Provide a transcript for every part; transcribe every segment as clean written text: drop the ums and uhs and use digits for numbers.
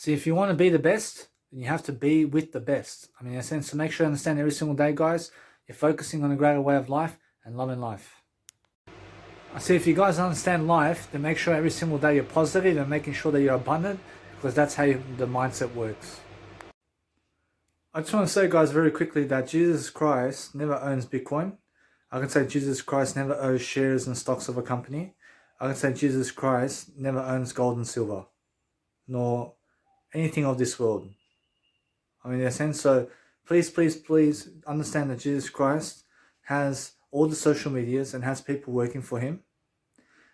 See, if you want to be the best, then you have to be with the best. I mean, in a sense, to make sure you understand every single day, guys, you're focusing on a greater way of life and loving life. I see, if you guys understand life, then make sure every single day you're positive and making sure that you're abundant, because that's how the mindset works. I just want to say, guys, very quickly that Jesus Christ never owns Bitcoin. I can say Jesus Christ never owns shares and stocks of a company. I can say Jesus Christ never owns gold and silver, nor anything of this world. I mean, in a sense, so please understand that Jesus Christ has all the social medias and has people working for him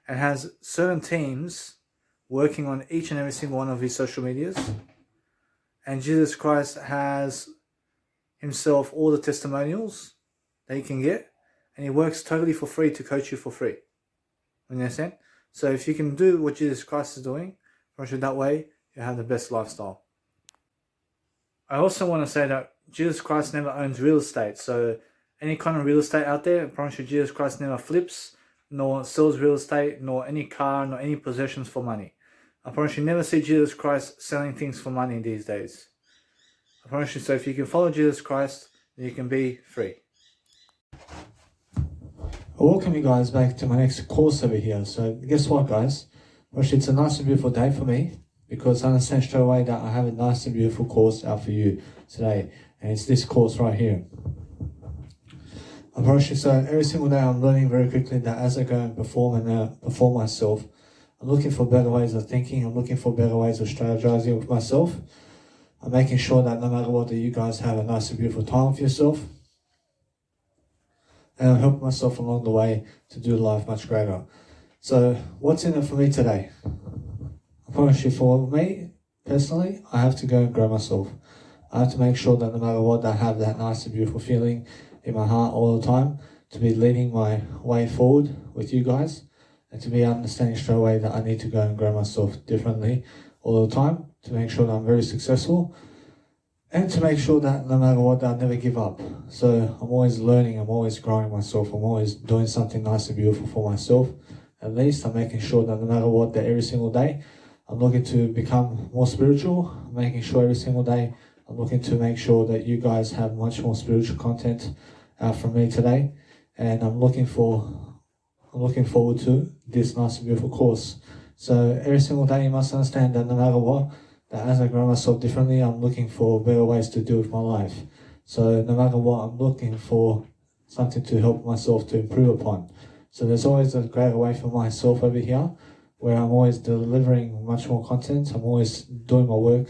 and has certain teams working on each and every single one of his social medias. And Jesus Christ has himself all the testimonials that he can get, and he works totally for free to coach you for free. You understand? So if you can do what Jesus Christ is doing, that way you have the best lifestyle. I also want to say that Jesus Christ never owns real estate. So any kind of real estate out there, I promise you Jesus Christ never flips, nor sells real estate, nor any car, nor any possessions for money. I promise you never see Jesus Christ selling things for money these days. I promise you, so if you can follow Jesus Christ, then you can be free. I welcome you guys back to my next course over here. So guess what, guys? Actually, it's a nice and beautiful day for me, because I understand straight away that I have a nice and beautiful course out for you today, and it's this course right here. I promise you, so every single day I'm learning very quickly that as I go and perform myself, I'm looking for better ways of thinking. I'm looking for better ways of strategizing with myself. I'm making sure that no matter what, that you guys have a nice and beautiful time with yourself. And I'm helping myself along the way to do life much greater. So what's in it for me today? I promise you, for me personally, I have to go and grow myself. I have to make sure that no matter what, I have that nice and beautiful feeling in my heart all the time, to be leading my way forward with you guys, and to be understanding straight away that I need to go and grow myself differently all the time, to make sure that I'm very successful, and to make sure that no matter what, I never give up. So I'm always learning, I'm always growing myself, I'm always doing something nice and beautiful for myself. At least I'm making sure that no matter what, that every single day I'm looking to become more spiritual. I'm making sure every single day I'm looking to make sure that you guys have much more spiritual content from me today. And I'm looking forward to this nice and beautiful course. So every single day you must understand that no matter what, that as I grow myself differently, I'm looking for better ways to do with my life. So no matter what, I'm looking for something to help myself to improve upon. So there's always a greater way for myself over here, where I'm always delivering much more content. I'm always doing my work.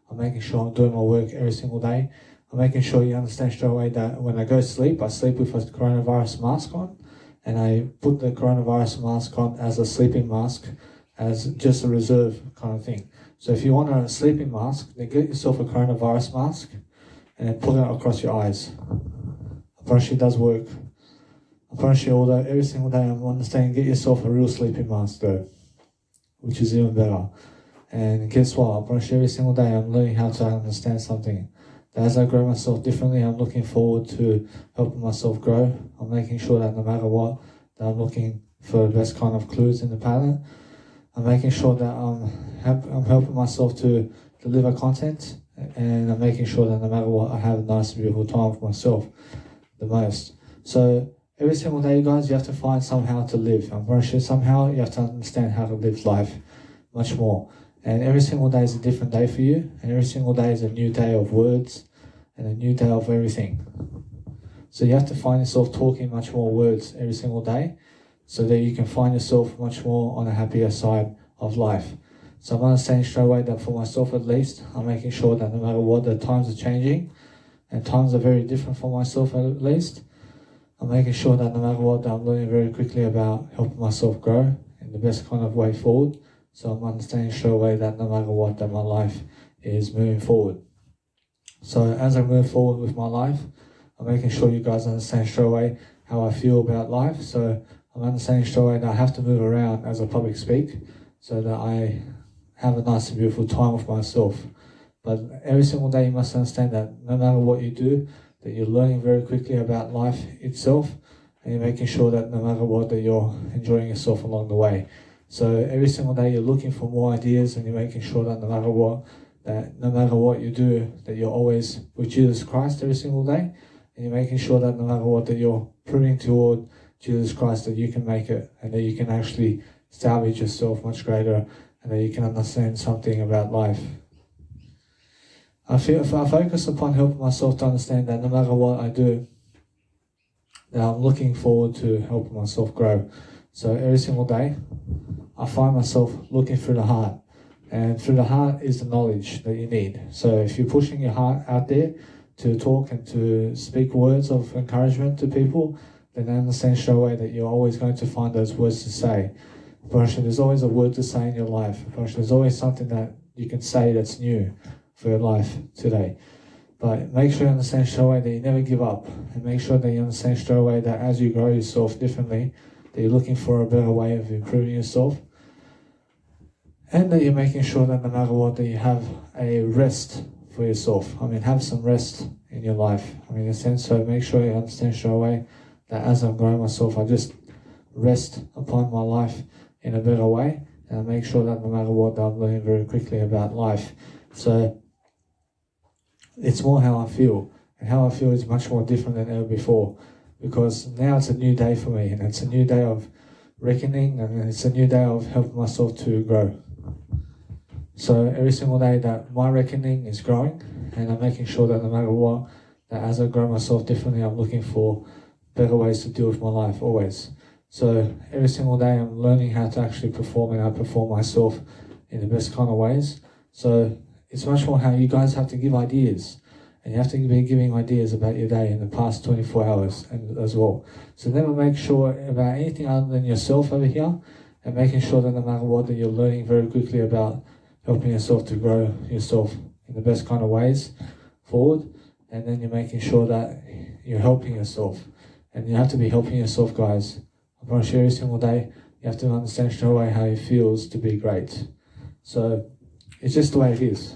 I'm making sure I'm doing my work every single day. I'm making sure you understand straight away that when I go to sleep, I sleep with a coronavirus mask on, and I put the coronavirus mask on as a sleeping mask, as just a reserve kind of thing. So if you want a sleeping mask, then get yourself a coronavirus mask and then put it across your eyes. I promise you it does work. I promise you, although every single day I'm understanding, get yourself a real sleeping mask though, which is even better. And guess what? I promise you, every single day I'm learning how to understand something. That as I grow myself differently, I'm looking forward to helping myself grow. I'm making sure that no matter what, that I'm looking for the best kind of clues in the pattern. I'm making sure that I'm helping myself to deliver content, and I'm making sure that no matter what, I have a nice and beautiful time for myself the most. So every single day, you guys, you have to find somehow to live. I'm very sure somehow you have to understand how to live life much more. And every single day is a different day for you, and every single day is a new day of words and a new day of everything. So you have to find yourself talking much more words every single day, so that you can find yourself much more on a happier side of life. So I'm understanding straight away that for myself at least, I'm making sure that no matter what, the times are changing, and times are very different for myself at least. I'm making sure that no matter what, that I'm learning very quickly about helping myself grow in the best kind of way forward. So I'm understanding straight away that no matter what, that my life is moving forward. So as I move forward with my life, I'm making sure you guys understand straight away how I feel about life. So I'm understanding straight away that I have to move around as I public speak, so that I have a nice and beautiful time with myself. But every single day you must understand that no matter what you do, that you're learning very quickly about life itself, and you're making sure that no matter what, that you're enjoying yourself along the way. So every single day you're looking for more ideas, and you're making sure that no matter what, that no matter what you do, that you're always with Jesus Christ every single day, and you're making sure that no matter what, that you're proving toward Jesus Christ that you can make it, and that you can actually salvage yourself much greater, and that you can understand something about life. I focus upon helping myself to understand that no matter what I do, that I'm looking forward to helping myself grow. So every single day, I find myself looking through the heart. And through the heart is the knowledge that you need. So if you're pushing your heart out there to talk and to speak words of encouragement to people, then they understand straight away that you're always going to find those words to say. There's always a word to say in your life. There's always something that you can say that's new for your life today. But make sure you understand straight away that you never give up. And make sure that you understand straight away that as you grow yourself differently, that you're looking for a better way of improving yourself. And that you're making sure that no matter what, that you have a rest for yourself. Have some rest in your life. In a sense, so make sure you understand straight away that as I'm growing myself, I just rest upon my life in a better way. And I make sure that no matter what, that I'm learning very quickly about life. So it's more how I feel. And how I feel is much more different than ever before. Because now it's a new day for me. And it's a new day of reckoning. And it's a new day of helping myself to grow. So every single day that my reckoning is growing, and I'm making sure that no matter what, that as I grow myself differently, I'm looking for better ways to deal with my life always. So every single day I'm learning how to actually perform and outperform myself in the best kind of ways. So it's much more how you guys have to give ideas, and you have to be giving ideas about your day in the past 24 hours and as well. So never make sure about anything other than yourself over here, and making sure that no matter what, that you're learning very quickly about helping yourself to grow yourself in the best kind of ways forward. And then you're making sure that you're helping yourself. And you have to be helping yourself, guys. I promise you, every single day, you have to understand straight away how it feels to be great. So it's just the way it is.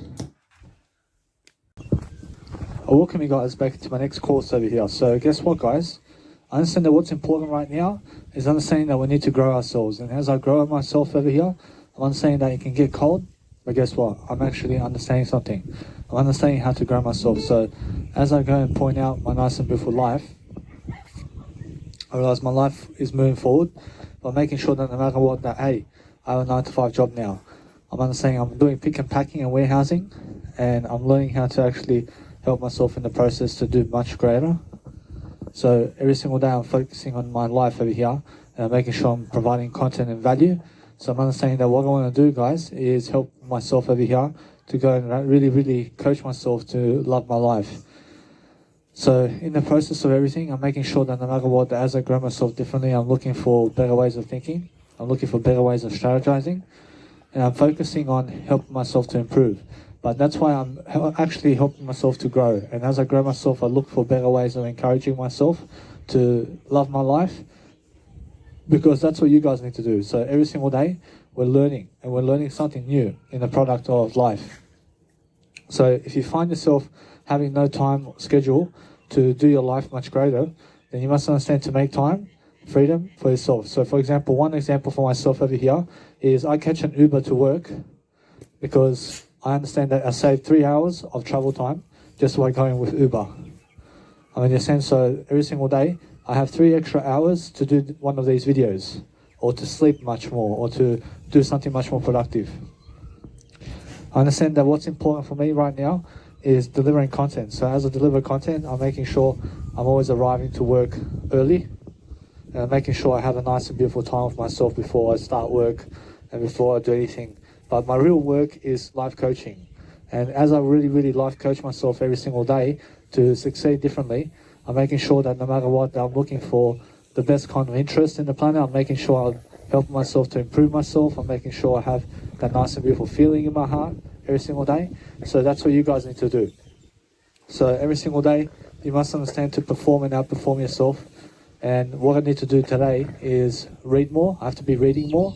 I welcome you guys back to my next course over here. So guess what, guys? I understand that what's important right now is understanding that we need to grow ourselves. And as I grow myself over here, I'm understanding that it can get cold. But guess what? I'm actually understanding something. I'm understanding how to grow myself. So as I go and point out my nice and beautiful life, I realize my life is moving forward by making sure that no matter what, that hey, I have a 9-to-5 job now. I'm understanding I'm doing pick and packing and warehousing, and I'm learning how to actually help myself in the process to do much greater. So every single day I'm focusing on my life over here, and I'm making sure I'm providing content and value. So I'm understanding that what I want to do, guys, is help myself over here to go and really, really coach myself to love my life. So in the process of everything, I'm making sure that no matter what, that as I grow myself differently, I'm looking for better ways of thinking. I'm looking for better ways of strategizing. And I'm focusing on helping myself to improve. But that's why I'm actually helping myself to grow. And as I grow myself, I look for better ways of encouraging myself to love my life. Because that's what you guys need to do. So every single day, we're learning. And we're learning something new in the product of life. So if you find yourself having no time or schedule to do your life much greater, then you must understand to make time, freedom for yourself. So for example, one example for myself over here is I catch an Uber to work because I understand that I save 3 hours of travel time just by going with Uber. In a sense, so every single day, I have 3 extra hours to do one of these videos, or to sleep much more, or to do something much more productive. I understand that what's important for me right now is delivering content. So as I deliver content, I'm making sure I'm always arriving to work early, and I'm making sure I have a nice and beautiful time with myself before I start work and before I do anything. But my real work is life coaching. And as I really, really life coach myself every single day to succeed differently, I'm making sure that no matter what, I'm looking for the best kind of interest in the planet. I'm making sure I'm helping myself to improve myself. I'm making sure I have that nice and beautiful feeling in my heart every single day. So that's what you guys need to do. So every single day, you must understand to perform and outperform yourself. And what I need to do today is read more. I have to be reading more.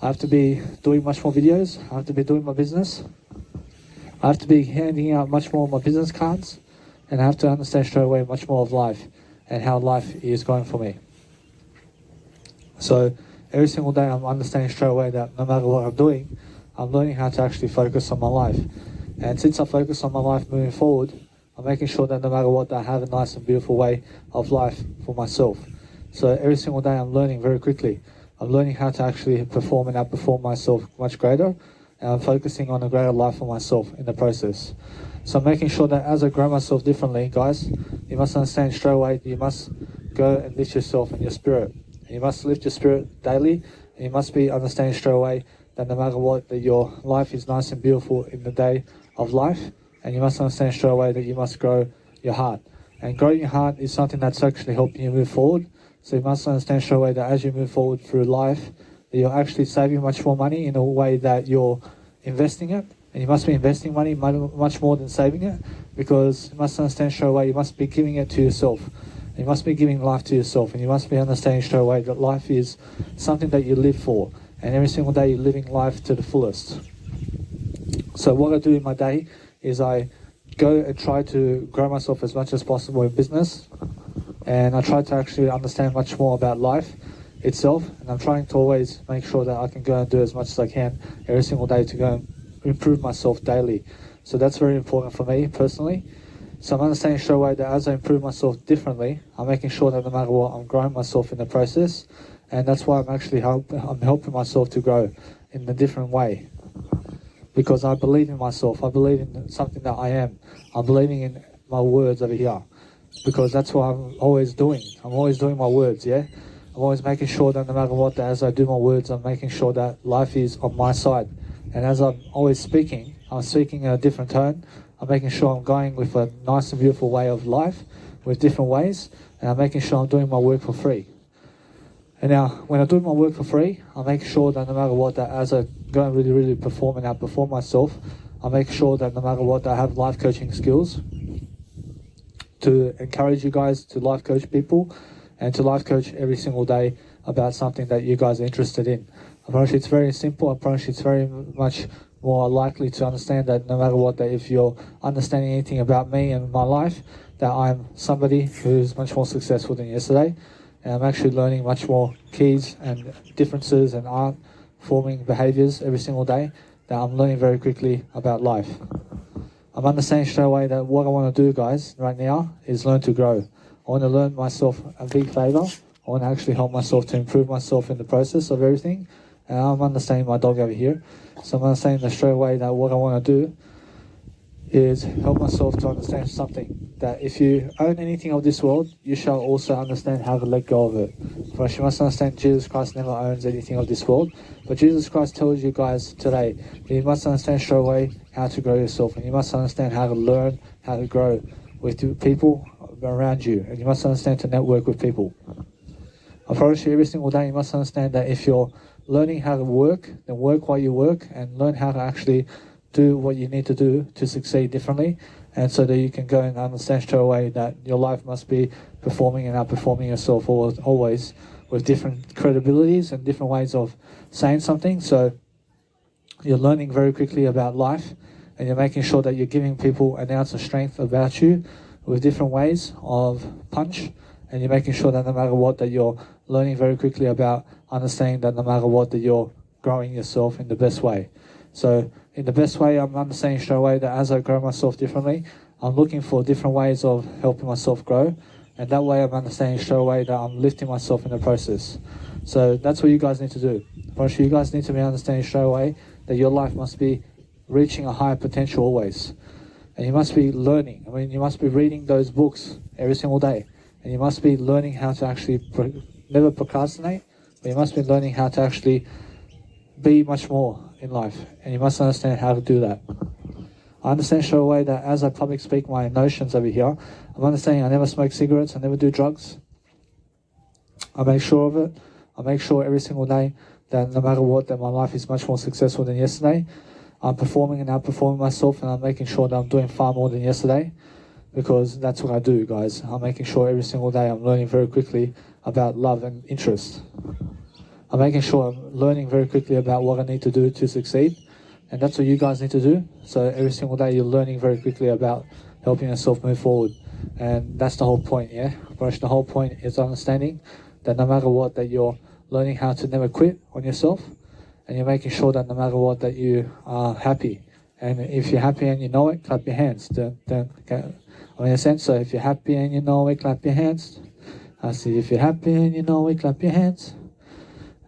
I have to be doing much more videos. I have to be doing my business. I have to be handing out much more of my business cards. And I have to understand straight away much more of life and how life is going for me. So every single day I'm understanding straight away that no matter what I'm doing, I'm learning how to actually focus on my life. And since I focus on my life moving forward, I'm making sure that no matter what, I have a nice and beautiful way of life for myself. So every single day I'm learning very quickly. I'm learning how to actually perform and outperform myself much greater, and I'm focusing on a greater life for myself in the process. So I'm making sure that as I grow myself differently, guys, you must understand straight away that you must go and lift yourself and your spirit. And you must lift your spirit daily, and you must be understanding straight away that no matter what, that your life is nice and beautiful in the day of life, and you must understand straight away that you must grow your heart. And growing your heart is something that's actually helping you move forward. So you must understand straight away that as you move forward through life, that you're actually saving much more money in a way that you're investing it. And you must be investing money much more than saving it, because you must understand straight away you must be giving it to yourself. And you must be giving life to yourself, and you must be understanding straight away that life is something that you live for. And every single day you're living life to the fullest. So what I do in my day is I go and try to grow myself as much as possible in business, and I try to actually understand much more about life itself, and I'm trying to always make sure that I can go and do as much as I can every single day to go and improve myself daily. So that's very important for me personally. So I'm understanding straight away that as I improve myself differently, I'm making sure that no matter what, I'm growing myself in the process, and that's why I'm actually helping myself to grow in a different way. Because I believe in myself, I believe in something that I am. I'm believing in my words over here, because that's what I'm always doing. I'm always doing my words, yeah? I'm always making sure that no matter what, that as I do my words, I'm making sure that life is on my side. And as I'm always speaking, I'm speaking in a different tone. I'm making sure I'm going with a nice and beautiful way of life, with different ways, and I'm making sure I'm doing my work for free. And now, when I do my work for free, I make sure that no matter what, that as I go and really perform and outperform myself, I make sure that no matter what, I have life coaching skills to encourage you guys to life coach people and to life coach every single day about something that you guys are interested in. I promise you it's very simple. I promise you it's very much more likely to understand that no matter what, that if you're understanding anything about me and my life, that I'm somebody who's much more successful than yesterday. And I'm actually learning much more keys and differences and art forming behaviors every single day, that I'm learning very quickly about life. I'm understanding straight away that what I want to do, guys, right now is learn to grow. I want to learn myself a big favor. I want to actually help myself to improve myself in the process of everything. And I'm understanding my dog over here. So I'm understanding that straight away that what I want to do is help myself to understand something, that if you own anything of this world, you shall also understand how to let go of it. First, you must understand Jesus Christ never owns anything of this world, but Jesus Christ tells you guys today that you must understand straight away how to grow yourself, and you must understand how to learn how to grow with people around you, and you must understand to network with people. I promise you every single day you must understand that if you're learning how to work, then work while you work, and learn how to actually do what you need to do to succeed differently, and so that you can go and understand straight away that your life must be performing and outperforming yourself always with different credibilities and different ways of saying something. So you're learning very quickly about life, and you're making sure that you're giving people an ounce of strength about you with different ways of punch, and you're making sure that no matter what, that you're learning very quickly about understanding that no matter what, that you're growing yourself in the best way. So in the best way, I'm understanding straight away that as I grow myself differently, I'm looking for different ways of helping myself grow. And that way I'm understanding straight away that I'm lifting myself in the process. So that's what you guys need to do. First, you guys need to be understanding straight away that your life must be reaching a higher potential always. And you must be learning. I mean, you must be reading those books every single day. And you must be learning how to actually never procrastinate, but you must be learning how to actually be much more in life, and you must understand how to do that. I understand straight away that as I public speak my notions over here, I'm understanding I never smoke cigarettes, I never do drugs. I make sure of it. I make sure every single day that no matter what, that my life is much more successful than yesterday. I'm performing and outperforming myself, and I'm making sure that I'm doing far more than yesterday, because that's what I do, guys. I'm making sure every single day I'm learning very quickly about love and interest. I'm making sure I'm learning very quickly about what I need to do to succeed, and that's what you guys need to do. So every single day you're learning very quickly about helping yourself move forward, and that's the whole point, yeah? But the whole point is understanding that no matter what, that you're learning how to never quit on yourself, and you're making sure that no matter what, that you are happy, And if you're happy and you know it, clap your hands. In a sense, so if you're happy and you know it, clap your hands. I say, if you're happy and you know it, clap your hands.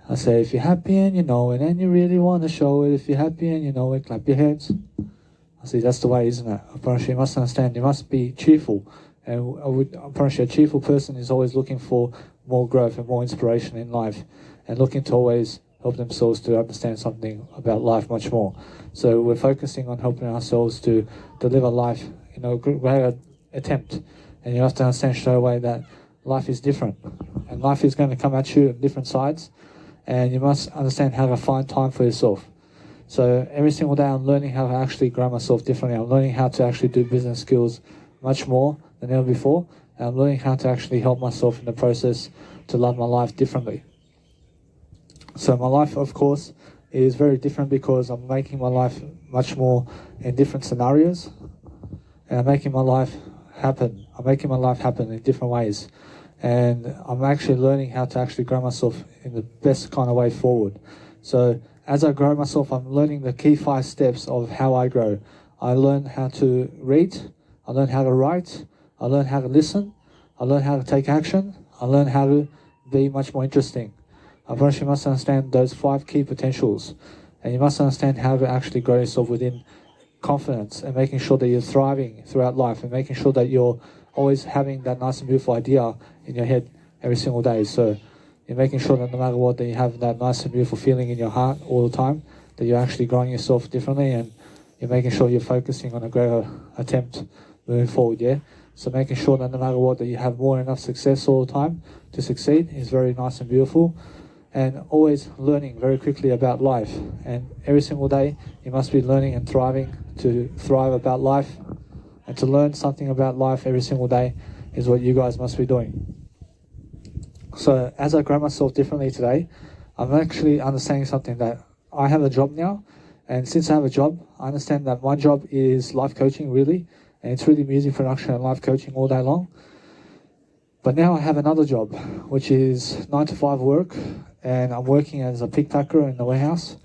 I say, if you're happy and you know it, and you really want to show it, if you're happy and you know it, clap your hands. I say, that's the way, isn't it? I promise you must understand, you must be cheerful. And I promise you, a cheerful person is always looking for more growth and more inspiration in life, and looking to always help themselves to understand something about life much more. So we're focusing on helping ourselves to deliver life in a greater attempt. And you have to understand straight away that life is different, and life is going to come at you on different sides, and you must understand how to find time for yourself. So every single day I'm learning how to actually grow myself differently. I'm learning how to actually do business skills much more than ever before. And I'm learning how to actually help myself in the process to love my life differently. So my life, of course, is very different because I'm making my life much more in different scenarios. And I'm making my life happen. I'm making my life happen in different ways. And I'm actually learning how to actually grow myself in the best kind of way forward. So as I grow myself, I'm learning the key 5 steps of how I grow. I learn how to read, I learn how to write, I learn how to listen, I learn how to take action, I learn how to be much more interesting. I promise you must understand those 5 key potentials, and you must understand how to actually grow yourself within confidence, and making sure that you're thriving throughout life, and making sure that you're always having that nice and beautiful idea in your head every single day. So you're making sure that no matter what, that you have that nice and beautiful feeling in your heart all the time, that you're actually growing yourself differently, and you're making sure you're focusing on a greater attempt moving forward, yeah? So making sure that no matter what, that you have more than enough success all the time to succeed is very nice and beautiful. And always learning very quickly about life. And every single day, you must be learning and thriving to thrive about life. And to learn something about life every single day is what you guys must be doing. So as I grow myself differently today, I'm actually understanding something, that I have a job now. And since I have a job, I understand that my job is life coaching, really. And it's really music production and life coaching all day long. But now I have another job, which is 9 to 5 work. And I'm working as a pick packer in the warehouse.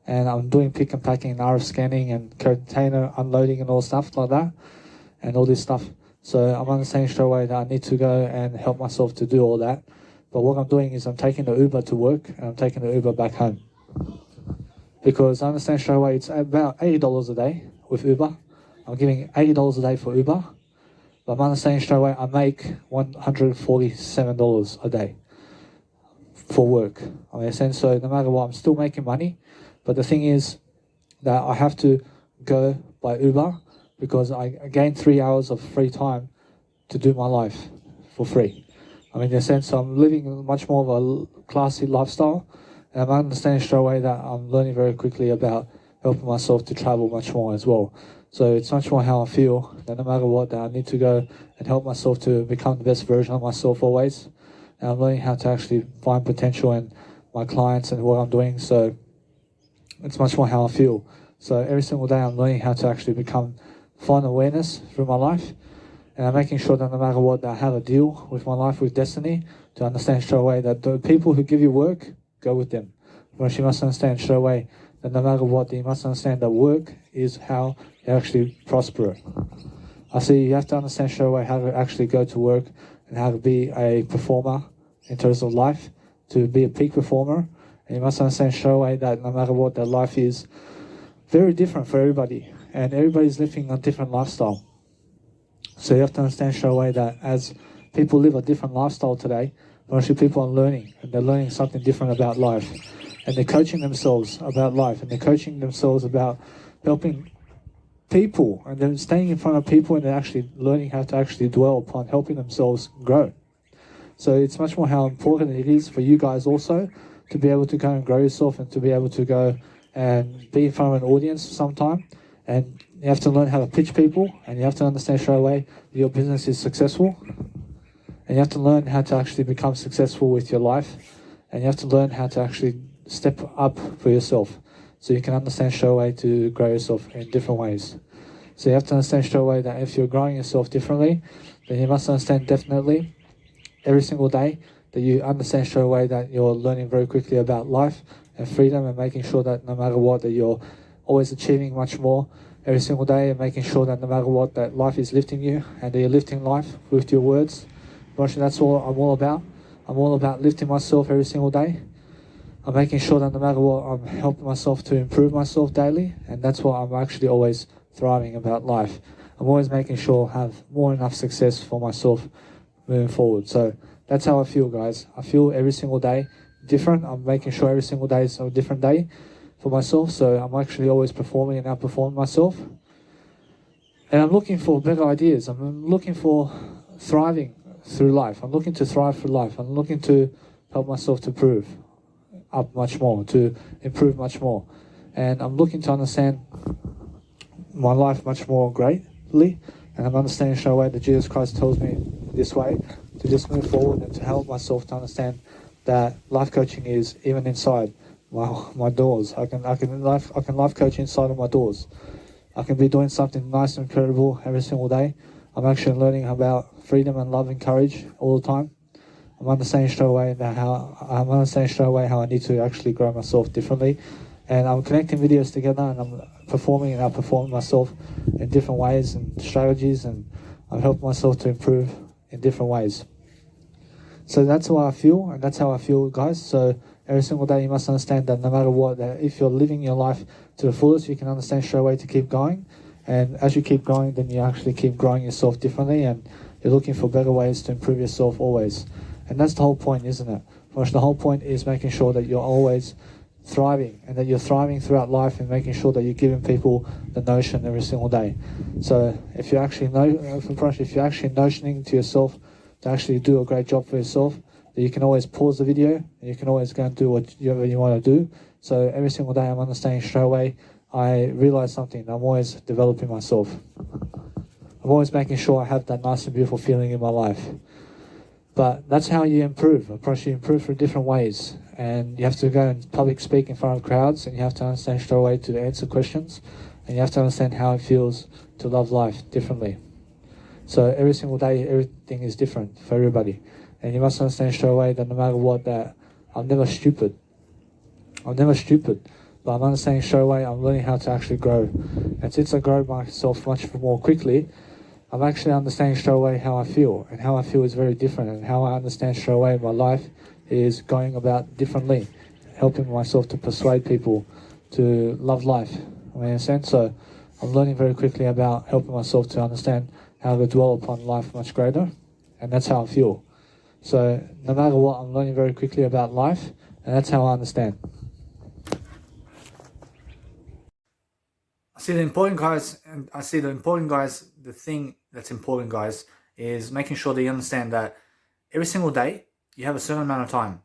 And I'm doing pick and packing and RF scanning and container unloading and all stuff like that. And all this stuff. So I'm understanding straight away that I need to go and help myself to do all that. But what I'm doing is I'm taking the Uber to work, and I'm taking the Uber back home. Because I understand straight away it's about $80 a day with Uber. I'm giving $80 a day for Uber. But I'm understanding straight away I make $147 a day for work. I understand, so no matter what, I'm still making money. But the thing is that I have to go by Uber, because I gain 3 hours of free time to do my life for free. I mean, in a sense, I'm living much more of a classy lifestyle, and I'm understanding straight away that I'm learning very quickly about helping myself to travel much more as well. So it's much more how I feel, that no matter what, that I need to go and help myself to become the best version of myself always. And I'm learning how to actually find potential in my clients and what I'm doing. So it's much more how I feel. So every single day I'm learning how to actually find awareness through my life. And I'm making sure that no matter what, that I have a deal with my life, with destiny, to understand straight away that the people who give you work, go with them. But you must understand straight away that no matter what, you must understand that work is how you actually prosper. I see you have to understand straight away how to actually go to work and how to be a performer in terms of life, to be a peak performer. And you must understand straight away that no matter what, that life is very different for everybody. And everybody's living a different lifestyle. So you have to understand straight away that as people live a different lifestyle today, mostly people are learning, and they're learning something different about life. And they're coaching themselves about life, and they're coaching themselves about helping people, and they're staying in front of people, and they're actually learning how to actually dwell upon helping themselves grow. So it's much more how important it is for you guys also to be able to go and grow yourself, and to be able to go and be in front of an audience sometime. And you have to learn how to pitch people, and you have to understand straight away that your business is successful. And you have to learn how to actually become successful with your life. And you have to learn how to actually step up for yourself, so you can understand straight away to grow yourself in different ways. So you have to understand straight away that if you're growing yourself differently, then you must understand definitely every single day that you understand straight away that you're learning very quickly about life and freedom, and making sure that no matter what, that you're always achieving much more every single day, and making sure that no matter what, that life is lifting you and that you're lifting life with your words. That's all I'm all about. I'm all about lifting myself every single day. I'm making sure that no matter what, I'm helping myself to improve myself daily, and that's what I'm actually always thriving about life. I'm always making sure I have more than enough success for myself moving forward. So that's how I feel, guys. I feel every single day different. I'm making sure every single day is a different day for myself, so I'm actually always performing and outperforming myself. And I'm looking for better ideas. I'm looking for thriving through life. I'm looking to thrive through life. I'm looking to help myself to improve up much more, to improve much more. And I'm looking to understand my life much more greatly. And I'm understanding straight away that Jesus Christ tells me this way to just move forward and to help myself to understand that life coaching is even inside my doors. I can life coach inside of my doors. I can be doing something nice and incredible every single day. I'm actually learning about freedom and love and courage all the time. I'm understanding straight away how I need to actually grow myself differently. And I'm connecting videos together, and I'm performing and outperforming myself in different ways and strategies, and I'm helping myself to improve in different ways. So that's how I feel, and that's how I feel, guys. So every single day you must understand that no matter what, that if you're living your life to the fullest, you can understand straight away to keep going. And as you keep going, then you actually keep growing yourself differently, and you're looking for better ways to improve yourself always. And that's the whole point, isn't it? Gosh, the whole point is making sure that you're always thriving, and that you're thriving throughout life, and making sure that you're giving people the notion every single day. So if you're actually notioning to yourself to actually do a great job for yourself, that you can always pause the video and you can always go and do whatever you want to do. So every single day I'm understanding straight away, I realize something. I'm always developing myself. I'm always making sure I have that nice and beautiful feeling in my life. But that's how you improve. Of course, you improve through different ways. And you have to go and public speak in front of crowds, and you have to understand straight away to answer questions, and you have to understand how it feels to love life differently. So every single day, everything is different for everybody. And you must understand straight away that no matter what, that I'm never stupid. But I'm understanding straight away, I'm learning how to actually grow. And since I grow myself much more quickly, I'm actually understanding straight away how I feel. And how I feel is very different. And how I understand straight away my life is going about differently. Helping myself to persuade people to love life. I mean, in a sense, so I'm learning very quickly about helping myself to understand how to dwell upon life much greater. And that's how I feel. So no matter what, I'm learning very quickly about life. And that's how I understand. I see the thing that's important, guys, is making sure that you understand that every single day you have a certain amount of time.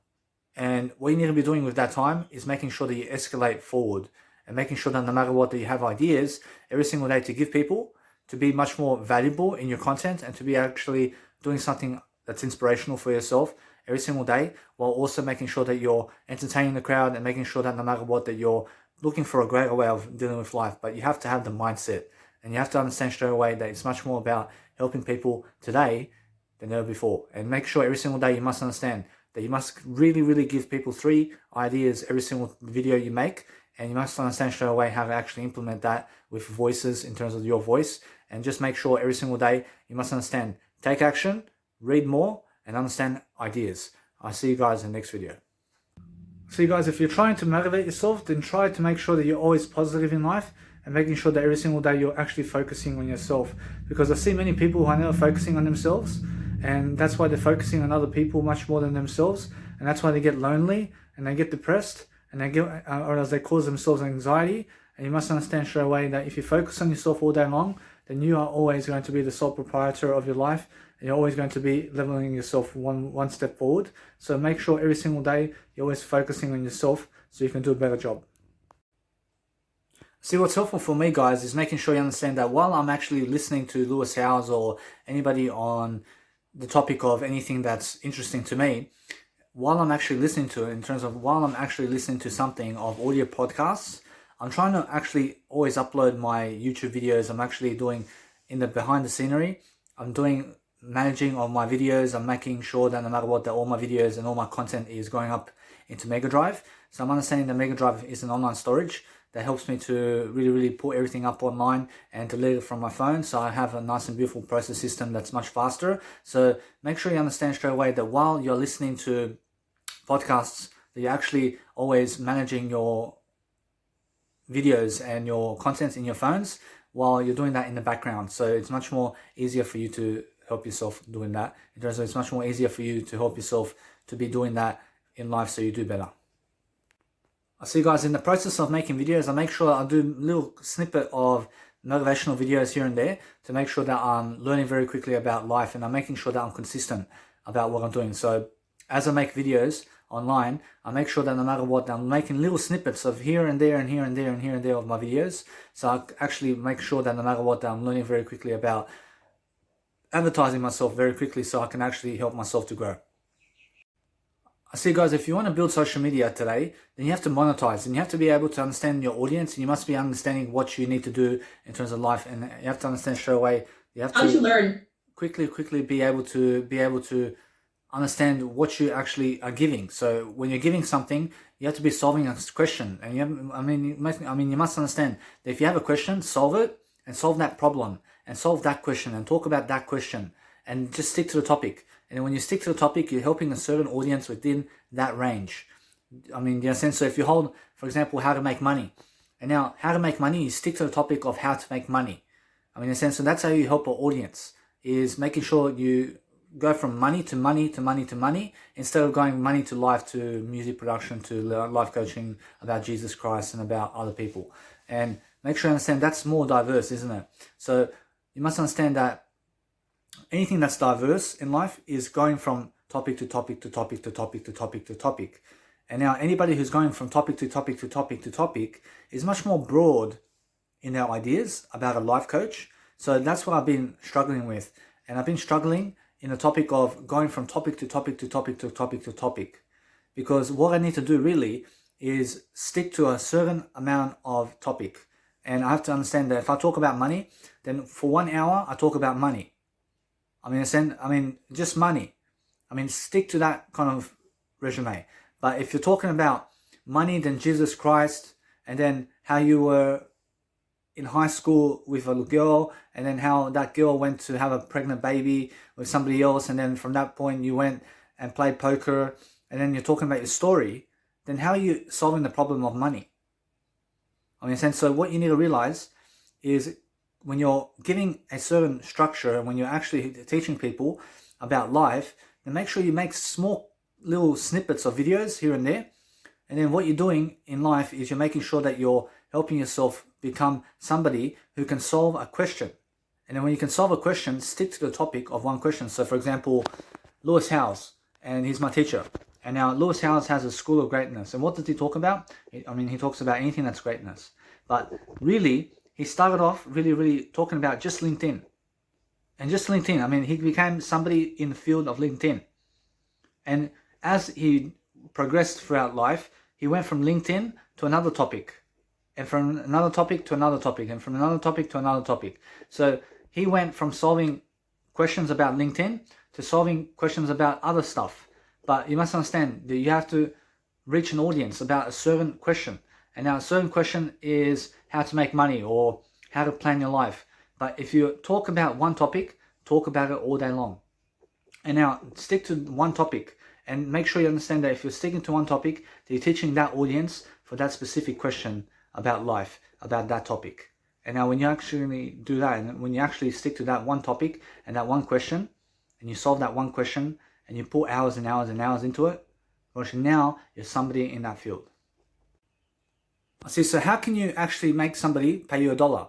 And what you need to be doing with that time is making sure that you escalate forward, and making sure that no matter what, that you have ideas every single day to give people, to be much more valuable in your content, and to be actually doing something that's inspirational for yourself every single day, while also making sure that you're entertaining the crowd, and making sure that no matter what, that you're looking for a greater way of dealing with life. But you have to have the mindset, and you have to understand straight away that it's much more about helping people today than ever before. And make sure every single day you must understand that you must really give people 3 ideas every single video you make, and you must understand straight away how to actually implement that with voices in terms of your voice. And just make sure every single day you must understand, take action, read more, and understand ideas. I'll see you guys in the next video. So you guys, if you're trying to motivate yourself, then try to make sure that you're always positive in life, and making sure that every single day you're actually focusing on yourself. Because I see many people who are never focusing on themselves, and that's why they're focusing on other people much more than themselves, and that's why they get lonely and they get depressed, and they get, or as they cause themselves anxiety. And you must understand straight away that if you focus on yourself all day long, then you are always going to be the sole proprietor of your life, and you're always going to be leveling yourself one step forward. So make sure every single day you're always focusing on yourself so you can do a better job. See, what's helpful for me, guys, is making sure you understand that while I'm actually listening to Lewis Howes or anybody on the topic of anything that's interesting to me, while I'm actually listening to it, while I'm actually listening to something of audio podcasts, I'm trying to actually always upload my YouTube videos. I'm actually doing in the behind the scenery. I'm doing managing of my videos. I'm making sure that no matter what, that all my videos and all my content is going up into Mega Drive. So I'm understanding that Mega Drive is an online storage. that helps me to really put everything up online and delete it from my phone. So I have a nice and beautiful process system that's much faster. So make sure you understand straight away that while you're listening to podcasts, that you're actually always managing your videos and your contents in your phones while you're doing that in the background. So it's much more easier for you to help yourself doing that. It's much more easier for you to help yourself to be doing that in life so you do better. I see, guys, in the process of making videos, I make sure I do a little snippet of motivational videos here and there to make sure that I'm learning very quickly about life, and I'm making sure that I'm consistent about what I'm doing. So as I make videos online, I make sure that no matter what, I'm making little snippets of here and there and here and there and here and there of my videos. So I actually make sure that no matter what, that I'm learning very quickly about advertising myself very quickly so I can actually help myself to grow. I see, guys, if you want to build social media today, then you have to monetize, and you have to be able to understand your audience, and you must be understanding what you need to do in terms of life, and you have to understand straight away. You have to learn quickly be able to understand what you actually are giving. So when you're giving something, you have to be solving a question, and you must understand that if you have a question, solve it and solve that problem and solve that question and talk about that question and just stick to the topic. And when you stick to the topic, you're helping a certain audience within that range. In a sense, so if you hold, for example, how to make money, and now how to make money, you stick to the topic of how to make money. In a sense, so that's how you help an audience, is making sure you go from money to money to money to money, instead of going money to life, to music production, to life coaching about Jesus Christ and about other people. And make sure you understand that's more diverse, isn't it? So you must understand that anything that's diverse in life is going from topic to topic to topic to topic to topic to topic. And now anybody who's going from topic to topic to topic to topic is much more broad in their ideas about a life coach. So that's what I've been struggling with. And I've been struggling in the topic of going from topic to topic to topic to topic to topic. Because what I need to do really is stick to a certain amount of topic. And I have to understand that if I talk about money, then for 1 hour, I talk about money. Just money. Stick to that kind of resume. But if you're talking about money, then Jesus Christ, and then how you were in high school with a girl, and then how that girl went to have a pregnant baby with somebody else, and then from that point you went and played poker, and then you're talking about your story, then how are you solving the problem of money? So what you need to realize is, when you're giving a certain structure and when you're actually teaching people about life, then make sure you make small little snippets of videos here and there. And then what you're doing in life is you're making sure that you're helping yourself become somebody who can solve a question. And then when you can solve a question, stick to the topic of one question. So for example, Lewis Howes, and he's my teacher. And now Lewis Howes has a school of greatness. And what does he talk about? He talks about anything that's greatness. But really, he started off really talking about just LinkedIn. And just LinkedIn. He became somebody in the field of LinkedIn. And as he progressed throughout life, he went from LinkedIn to another topic. And from another topic to another topic. And from another topic to another topic. So he went from solving questions about LinkedIn to solving questions about other stuff. But you must understand that you have to reach an audience about a certain question. And now a certain question is how to make money or how to plan your life. But if you talk about one topic, talk about it all day long. And now stick to one topic, and make sure you understand that if you're sticking to one topic, that you're teaching that audience for that specific question about life, about that topic. And now when you actually do that, and when you actually stick to that one topic and that one question, and you solve that one question, and you put hours and hours and hours into it, well, now you're somebody in that field. I see, so how can you actually make somebody pay you $1?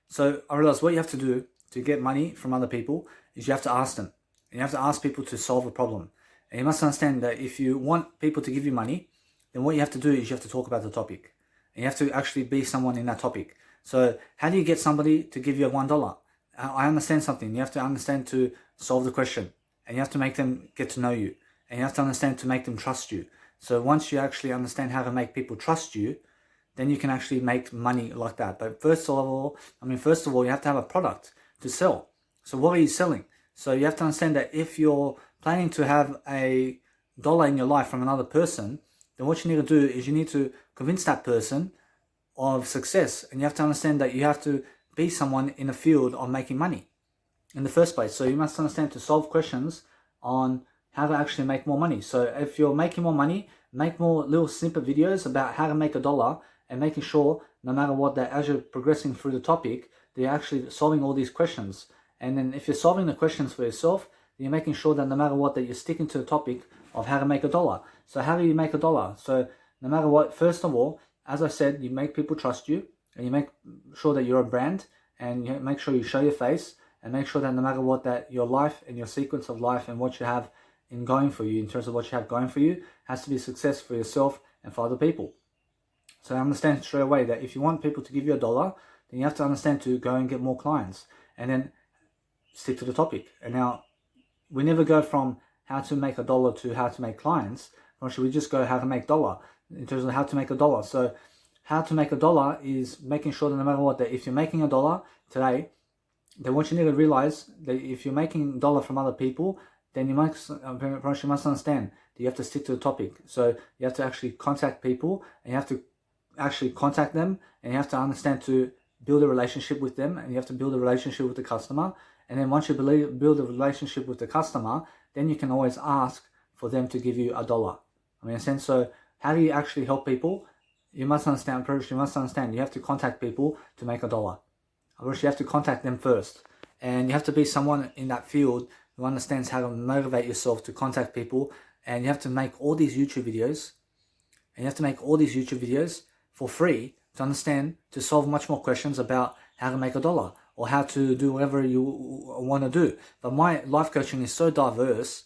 So I realized what you have to do to get money from other people is you have to ask them. And you have to ask people to solve a problem. And you must understand that if you want people to give you money, then what you have to do is you have to talk about the topic. And you have to actually be someone in that topic. So how do you get somebody to give you $1? I understand something. You have to understand to solve the question. And you have to make them get to know you. And you have to understand to make them trust you. So once you actually understand how to make people trust you, then you can actually make money like that. But first of all, you have to have a product to sell. So what are you selling? So you have to understand that if you're planning to have $1 in your life from another person, then what you need to do is you need to convince that person of success, and you have to understand that you have to be someone in a field of making money in the first place. So you must understand to solve questions on how to actually make more money. So if you're making more money, make more little snippet videos about how to make $1, and making sure no matter what, that as you're progressing through the topic, that you're actually solving all these questions. And then if you're solving the questions for yourself, then you're making sure that no matter what, that you're sticking to the topic of how to make $1. So how do you make $1? So no matter what, first of all, as I said, you make people trust you, and you make sure that you're a brand, and you make sure you show your face, and make sure that no matter what, that your life and your sequence of life and what you have in going for you, in terms of what you have going for you, has to be a success for yourself and for other people. So understand straight away that if you want people to give you $1, then you have to understand to go and get more clients, and then stick to the topic. And now, we never go from how to make $1 to how to make clients. Or should we just go how to make $1 in terms of how to make $1? So how to make $1 is making sure that no matter what, that if you're making $1 today, then what you need to realize that if you're making $1 from other people, then you must understand that you have to stick to the topic. So you have to actually contact people, and you have to actually contact them, and you have to understand to build a relationship with them, and you have to build a relationship with the customer. And then once you build a relationship with the customer, then you can always ask for them to give you $1. I mean, in a sense, so how do you actually help people? You must understand, you have to contact people to make $1. Otherwise, you have to contact them first. And you have to be someone in that field who understands how to motivate yourself to contact people. And you have to make all these YouTube videos. And you have to make all these YouTube videos for free to understand, to solve much more questions about how to make $1 or how to do whatever you want to do. But my life coaching is so diverse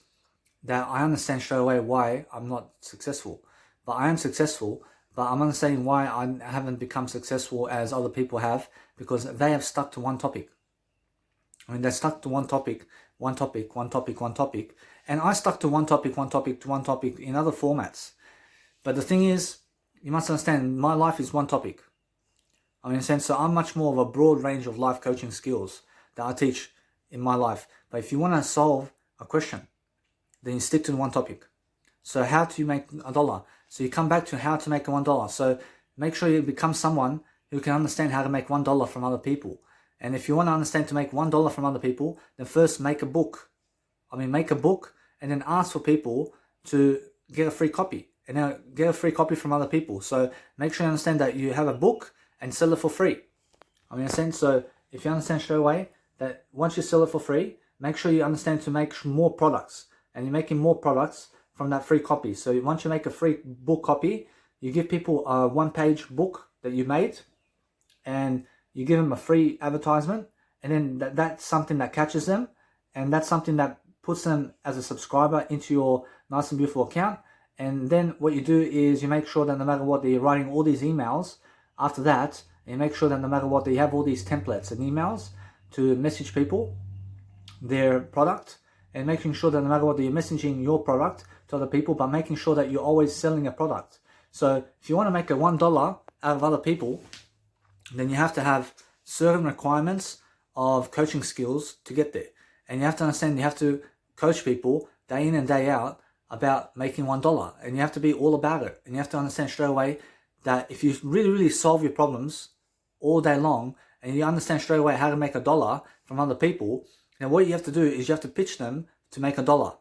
that I understand straight away why I'm not successful. But I am successful, but I'm understanding why I haven't become successful as other people have, because they have stuck to one topic. I mean, they stuck to one topic, and I stuck to one topic in other formats. But the thing is, you must understand, my life is one topic. I mean, in a sense, so I'm much more of a broad range of life coaching skills that I teach in my life. But if you want to solve a question, then you stick to one topic. So how do you make $1? So you come back to how to make $1. So make sure you become someone who can understand how to make $1 from other people. And if you want to understand to make $1 from other people, then first make a book. Make a book, and then ask for people to get a free copy. And now get a free copy from other people. So make sure you understand that you have a book and sell it for free. In a sense, so if you understand straight away that once you sell it for free, make sure you understand to make more products. And you're making more products from that free copy. So once you make a free book copy, you give people a one-page book that you made, and you give them a free advertisement, and then that's something that catches them, and that's something that puts them as a subscriber into your nice and beautiful account. And then what you do is you make sure that no matter what, that you're writing all these emails after that, and you make sure that no matter what, that you have all these templates and emails to message people their product, and making sure that no matter what, that you're messaging your product to other people, but making sure that you're always selling a product. So if you want to make a $1 out of other people, then you have to have certain requirements of coaching skills to get there. And you have to understand, you have to coach people day in and day out about making $1, and you have to be all about it. And you have to understand straight away that if you really solve your problems all day long, and you understand straight away how to make $1 from other people, then what you have to do is you have to pitch them to make $1.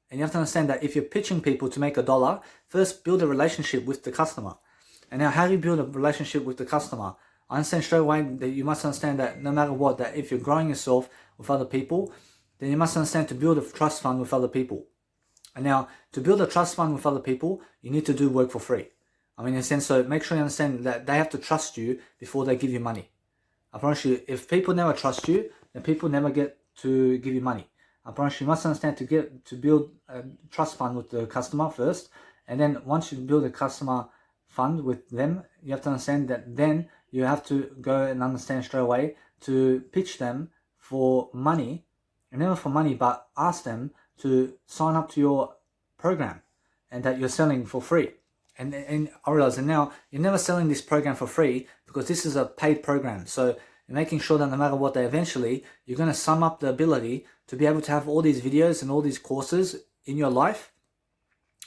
And you have to understand that if you're pitching people to make $1, first build a relationship with the customer. And now, how do you build a relationship with the customer? I understand straight away that you must understand that no matter what, that if you're growing yourself with other people, then you must understand to build a trust fund with other people. And now, to build a trust fund with other people, you need to do work for free. In a sense, so make sure you understand that they have to trust you before they give you money. I promise you, if people never trust you, then people never get to give you money. I promise you must understand to build a trust fund with the customer first, and then once you build a customer fund with them, you have to understand that then you have to go and understand straight away to pitch them for money, and never for money, but ask them to sign up to your program and that you're selling for free. And I realize, and now you're never selling this program for free because this is a paid program. So you're making sure that no matter what, eventually you're going to sum up the ability to be able to have all these videos and all these courses in your life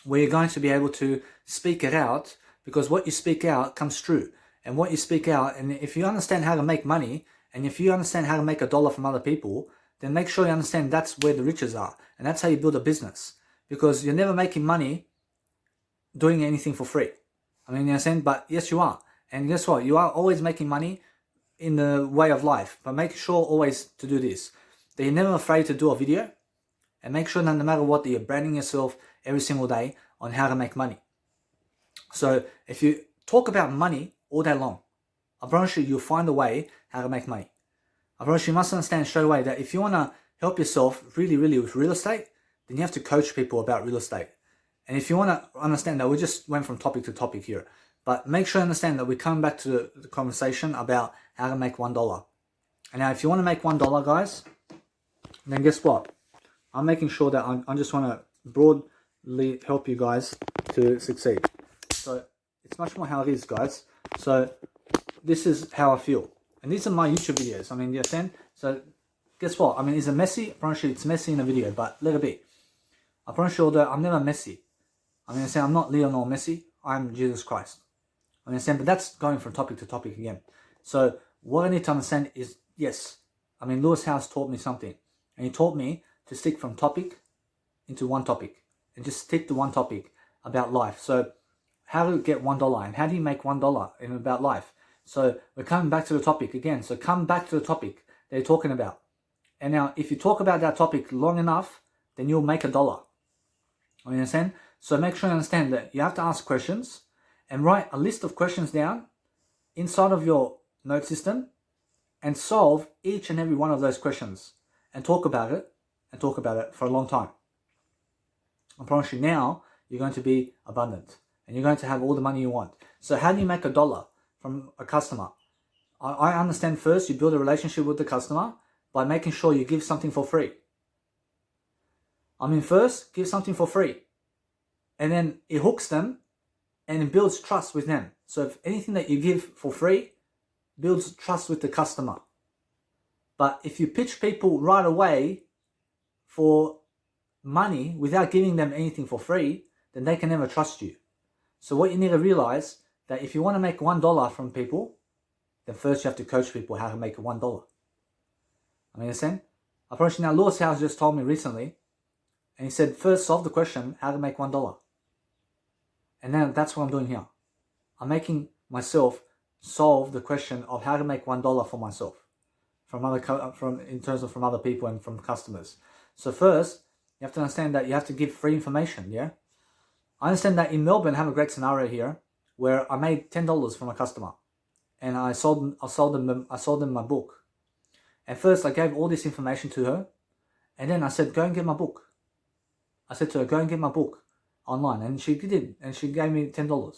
where you're going to be able to speak it out, because what you speak out comes true. and what you speak out, and if you understand how to make money, and if you understand how to make $1 from other people, then make sure you understand that's where the riches are, and that's how you build a business. Because you're never making money doing anything for free. I mean, you know what I'm saying? But yes, you are. And guess what? You are always making money in the way of life. But make sure always to do this, that you're never afraid to do a video, and make sure that no matter what, that you're branding yourself every single day on how to make money. So if you talk about money all day long, I promise you, you'll find a way how to make money. I promise you must understand straight away that if you want to help yourself really, really with real estate, then you have to coach people about real estate. And if you want to understand that, we just went from topic to topic here, but make sure you understand that we're coming back to the conversation about how to make $1. And now if you want to make $1, guys, then guess what? I'm making sure that I just want to broadly help you guys to succeed. So it's much more how it is, guys. So this is how I feel. And these are my YouTube videos. I mean, you understand? So guess what? I mean, is it messy? I promise you it's messy in the video, but let it be. I promise you that I'm never messy. I mean, I'm not Lionel Messi. I'm Jesus Christ. I mean, but that's going from topic to topic again. So what I need to understand is, yes, I mean, Lewis House taught me something. And he taught me to stick from topic into one topic. And just stick to one topic about life. So how to get $1 and how do you make $1 in about life? So we're coming back to the topic again. So come back to the topic that you're talking about. And now if you talk about that topic long enough, then you'll make $1. You understand? So make sure you understand that you have to ask questions and write a list of questions down inside of your note system and solve each and every one of those questions and talk about it for a long time. I promise you now you're going to be abundant and you're going to have all the money you want. So how do you make $1 from a customer? I understand first you build a relationship with the customer by making sure you give something for free. I mean, first, give something for free. And then it hooks them and it builds trust with them. So if anything that you give for free builds trust with the customer. But if you pitch people right away for money without giving them anything for free, then they can never trust you. So what you need to realize that if you want to make $1 from people, then first you have to coach people how to make $1. I mean, understand? I promise you now, Lewis House just told me recently, and he said, first solve the question, how to make $1. And then that's what I'm doing here. I'm making myself solve the question of how to make $1 for myself, from other people and from customers. So first, you have to understand that you have to give free information, yeah? I understand that in Melbourne, I have a great scenario here where I made $10 from a customer, and I sold them my book. And first, I gave all this information to her, and then I said, go and get my book. I said to her, go and get my book online, and she did, and she gave me $10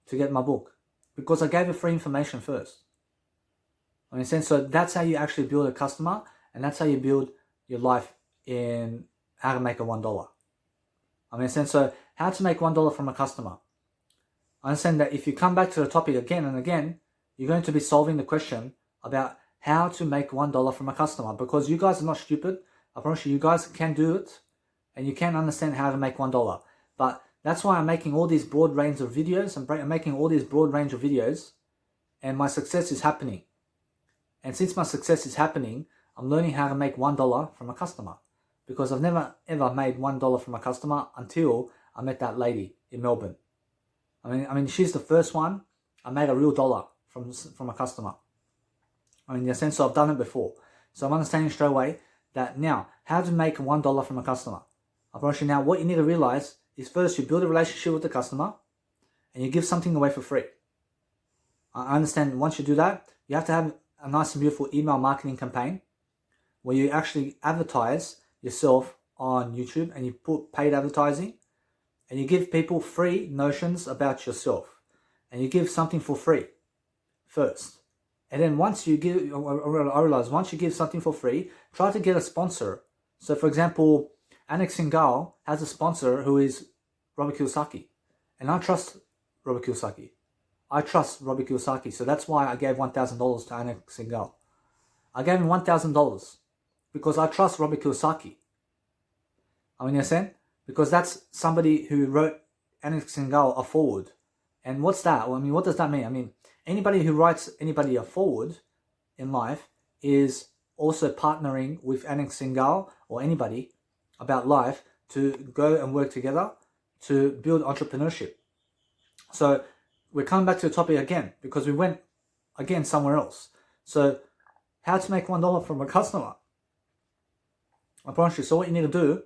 to get my book because I gave her free information first. I mean, so that's how you actually build a customer, and that's how you build your life in how to make a $1. I mean, so how to make $1 from a customer. I understand that if you come back to the topic again and again, you're going to be solving the question about how to make $1 from a customer, because you guys are not stupid. I promise you, you guys can do it, and you can understand how to make $1. But that's why I'm making all these broad range of videos. I'm making all these broad range of videos, and my success is happening. And since my success is happening, I'm learning how to make $1 from a customer, because I've never ever made $1 from a customer until I met that lady in Melbourne. I mean, she's the first one I made a real dollar from a customer. I mean, in a sense, so I've done it before. So I'm understanding straight away that now, how to make $1 from a customer. I promise you now, what you need to realize is first you build a relationship with the customer and you give something away for free. I understand once you do that, you have to have a nice and beautiful email marketing campaign where you actually advertise yourself on YouTube and you put paid advertising and you give people free notions about yourself and you give something for free first. And then once you give, I realize once you give something for free, try to get a sponsor. So for example, Anik Singhal has a sponsor who is Robert Kiyosaki. And I trust Robert Kiyosaki. So that's why I gave $1,000 to Anik Singhal. I gave him $1,000 because I trust Robert Kiyosaki. I mean, you understand? Because that's somebody who wrote Anik Singhal a foreword. And what's that? Well, I mean, what does that mean? I mean, anybody who writes anybody a forward in life is also partnering with Anik Singhal or anybody about life to go and work together to build entrepreneurship. So we're coming back to the topic again because we went again somewhere else. So how to make $1 from a customer. I promise you. So what you need to do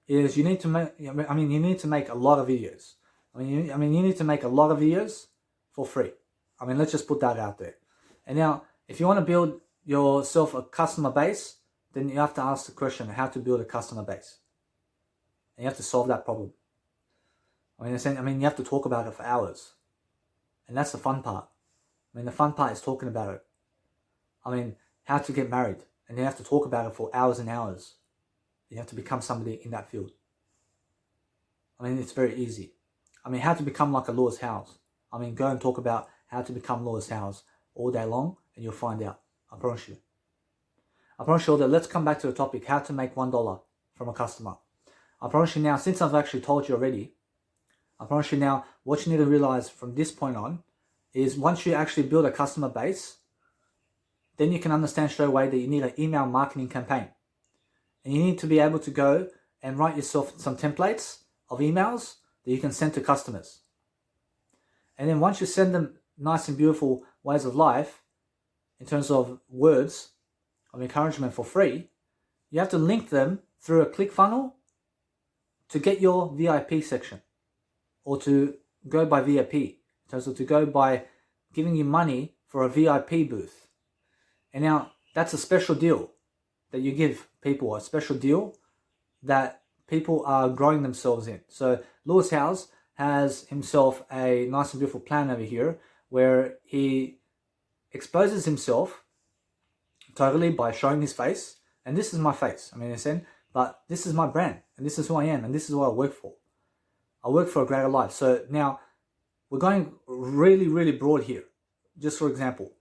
is you need to make, you need to make a lot of videos. You need to make a lot of videos for free. Let's just put that out there. And now, if you want to build yourself a customer base, then you have to ask the question, how to build a customer base. And you have to solve that problem. You have to talk about it for hours. And that's the fun part. The fun part is talking about it. How to get married. And you have to talk about it for hours and hours. You have to become somebody in that field. It's very easy. How to become like a Lewis Howes. Go and talk about how to become Lewis Howes all day long and you'll find out. I promise you. I promise you all that. Let's come back to the topic, how to make $1 from a customer. I promise you now, since I've actually told you already, I promise you now, what you need to realize from this point on is once you actually build a customer base, then you can understand straight away that you need an email marketing campaign. And you need to be able to go and write yourself some templates of emails that you can send to customers. And then once you send them nice and beautiful ways of life, in terms of words of encouragement for free, you have to link them through a ClickFunnels to get your VIP section, or to go by VIP, in terms of to go by giving you money for a VIP booth. And now that's a special deal that you give people, a special deal that people are growing themselves in. So Lewis Howes has himself a nice and beautiful plan over here where he exposes himself totally by showing his face. And this is my face, but this is my brand and this is who I am and this is what I work for. I work for a greater life. So now we're going really, really broad here, just for example.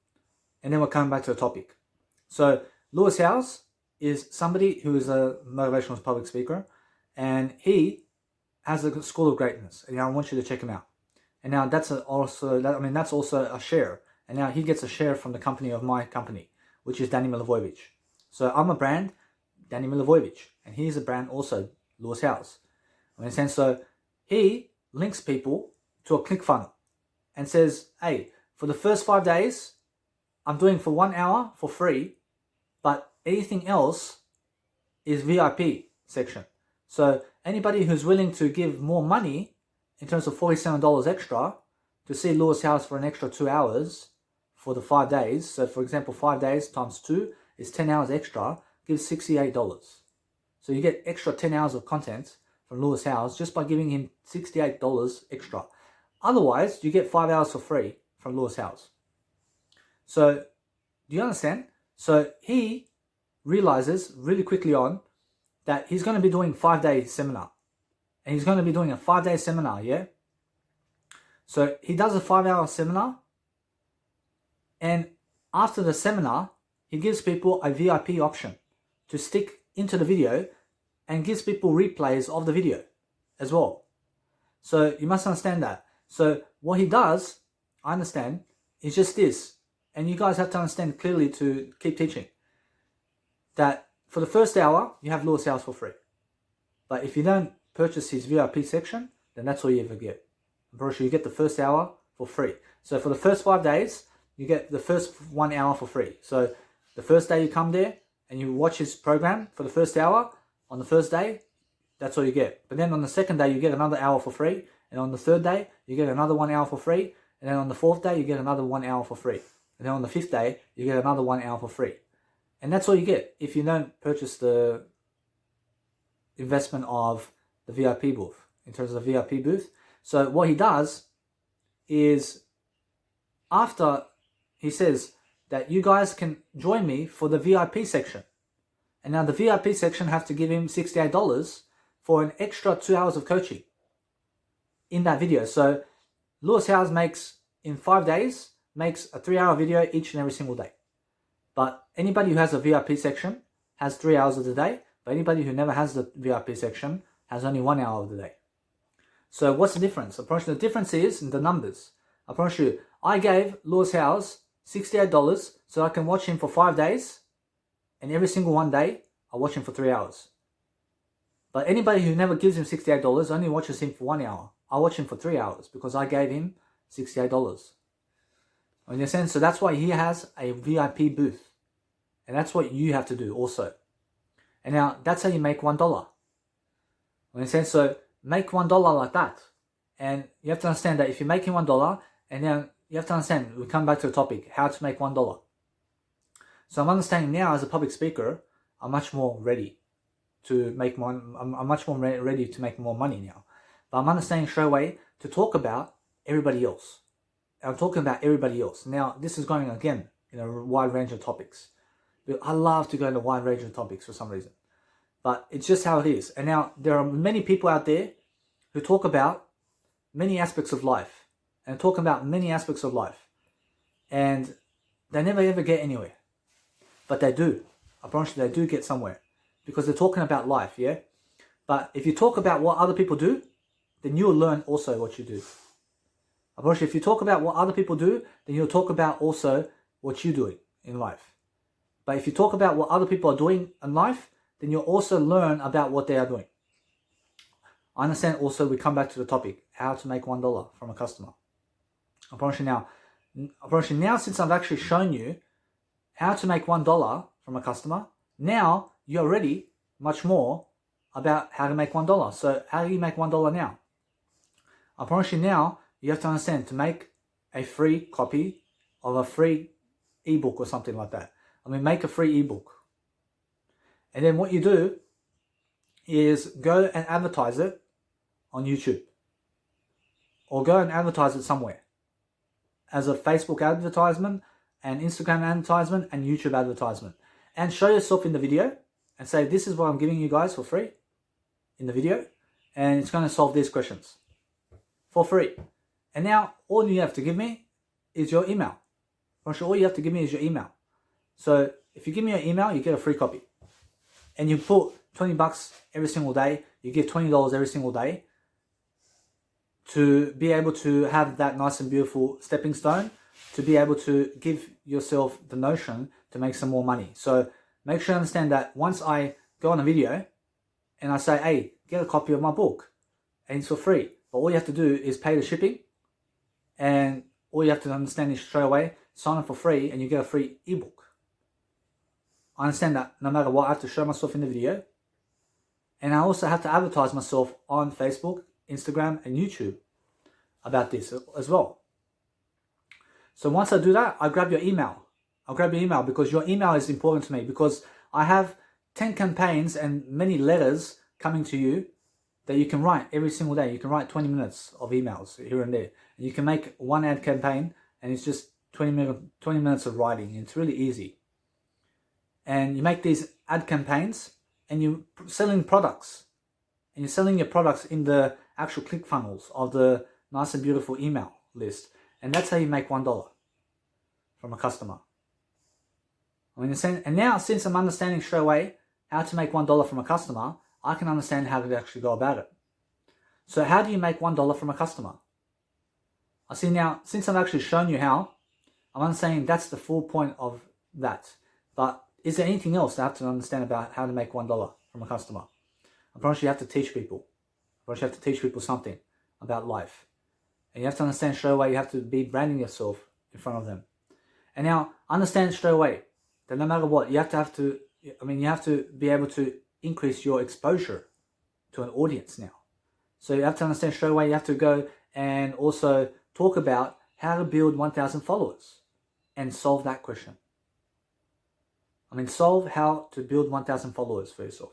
And then we're coming back to the topic. So Lewis Howes is somebody who is a motivational public speaker, and he has a school of greatness. And I want you to check him out. And now that's also a share. And now he gets a share from the company of my company, which is Danny Milivojevic. So I'm a brand, Danny Milivojevic, and he's a brand also, Lewis Howes. So he links people to a ClickFunnels and says, hey, for the first 5 days, I'm doing for 1 hour for free, but anything else is VIP section. So anybody who's willing to give more money in terms of $47 extra to see Lewis Howes for an extra 2 hours for the 5 days. So for example, 5 days times 2 is 10 hours extra, gives $68. So you get extra 10 hours of content from Lewis Howes just by giving him $68 extra. Otherwise, you get 5 hours for free from Lewis Howes. So, do you understand? So he realizes really quickly on that he's going to be doing 5-day seminar. And he's going to be doing a 5-day seminar, yeah? So he does a 5-hour seminar. And after the seminar, he gives people a VIP option to stick into the video and gives people replays of the video as well. So you must understand that. So what he does, I understand, is just this. And you guys have to understand clearly to keep teaching. That for the first hour, you have Lewis Howes for free. But if you don't purchase his VIP section, then that's all you ever get. I'm pretty sure you get the first hour for free. So for the first 5 days, you get the first 1 hour for free. So the first day you come there and you watch his program for the first hour, on the first day, that's all you get. But then on the second day, you get another hour for free. And on the third day, you get another 1 hour for free. And then on the fourth day, you get another 1 hour for free. And then on the fifth day, you get another 1 hour for free. And that's all you get if you don't purchase the investment of the VIP booth, in terms of the VIP booth. So what he does is, after he says that you guys can join me for the VIP section. And now the VIP section have to give him $68 for an extra 2 hours of coaching in that video. So Lewis Howes makes, in 5 days, makes a 3-hour video each and every single day. But anybody who has a VIP section has 3 hours of the day. But anybody who never has the VIP section has only 1 hour of the day. So what's the difference? The difference is in the numbers. I promise you, I gave Lewis Howes $68 so I can watch him for 5 days, and every single one day, I watch him for 3 hours. But anybody who never gives him $68 only watches him for 1 hour. I watch him for 3 hours because I gave him $68. In a sense, so that's why he has a VIP booth. And that's what you have to do also. And now, that's how you make $1. In a sense, so make $1 like that. And you have to understand that if you're making $1, and then you have to understand, we come back to the topic, how to make $1. So I'm understanding now as a public speaker, I'm much more ready to make more, I'm much more ready to make more money now. But I'm understanding straight away to talk about everybody else. I'm talking about everybody else. Now, this is going again in a wide range of topics. I love to go into a wide range of topics for some reason. But it's just how it is. And now, there are many people out there who talk about many aspects of life. And talk about many aspects of life. And they never ever get anywhere. But they do. I promise you, they do get somewhere. Because they're talking about life, yeah? But if you talk about what other people do, then you'll learn also what you do. I promise you, if you talk about what other people do, then you'll talk about also what you're doing in life. But if you talk about what other people are doing in life, then you'll also learn about what they are doing. I understand also we come back to the topic, how to make $1 from a customer. I promise you now, since I've actually shown you how to make $1 from a customer, now you're ready much more about how to make $1. So how do you make $1 now? I promise you now, you have to understand to make a free copy of a free ebook or something like that. Make a free ebook. And then what you do is go and advertise it on YouTube. Or go and advertise it somewhere. As a Facebook advertisement, an Instagram advertisement, and YouTube advertisement. And show yourself in the video and say, this is what I'm giving you guys for free in the video. And it's going to solve these questions for free. And now all you have to give me is your email. All you have to give me is your email. So if you give me your email, you get a free copy. And you put $20 every single day. You give $20 every single day to be able to have that nice and beautiful stepping stone to be able to give yourself the notion to make some more money. So make sure you understand that once I go on a video and I say, hey, get a copy of my book and it's for free. But all you have to do is pay the shipping, and all you have to understand is straight away, sign up for free and you get a free ebook. I understand that no matter what, I have to show myself in the video, and I also have to advertise myself on Facebook, Instagram and YouTube about this as well. So once I do that, I grab your email. I'll grab your email because your email is important to me, because I have 10 campaigns and many letters coming to you that you can write every single day. You can write 20 minutes of emails here and there. And you can make one ad campaign and it's just 20 minutes of writing. It's really easy. And you make these ad campaigns and you're selling products. And you're selling your products in the actual ClickFunnels of the nice and beautiful email list. And that's how you make $1 from a customer. And now, since I'm understanding straight away how to make $1 from a customer, I can understand how to actually go about it. So how do you make $1 from a customer? I see now, since I've actually shown you how, I'm understanding that's the full point of that. But is there anything else I have to understand about how to make $1 from a customer? I promise you have to teach people. I promise you have to teach people something about life. And you have to understand straight away you have to be branding yourself in front of them. And now, understand straight away that no matter what, you have to be able to increase your exposure to an audience now. So you have to understand straight away, you have to go and also talk about how to build 1,000 followers and solve that question. Solve how to build 1,000 followers for yourself.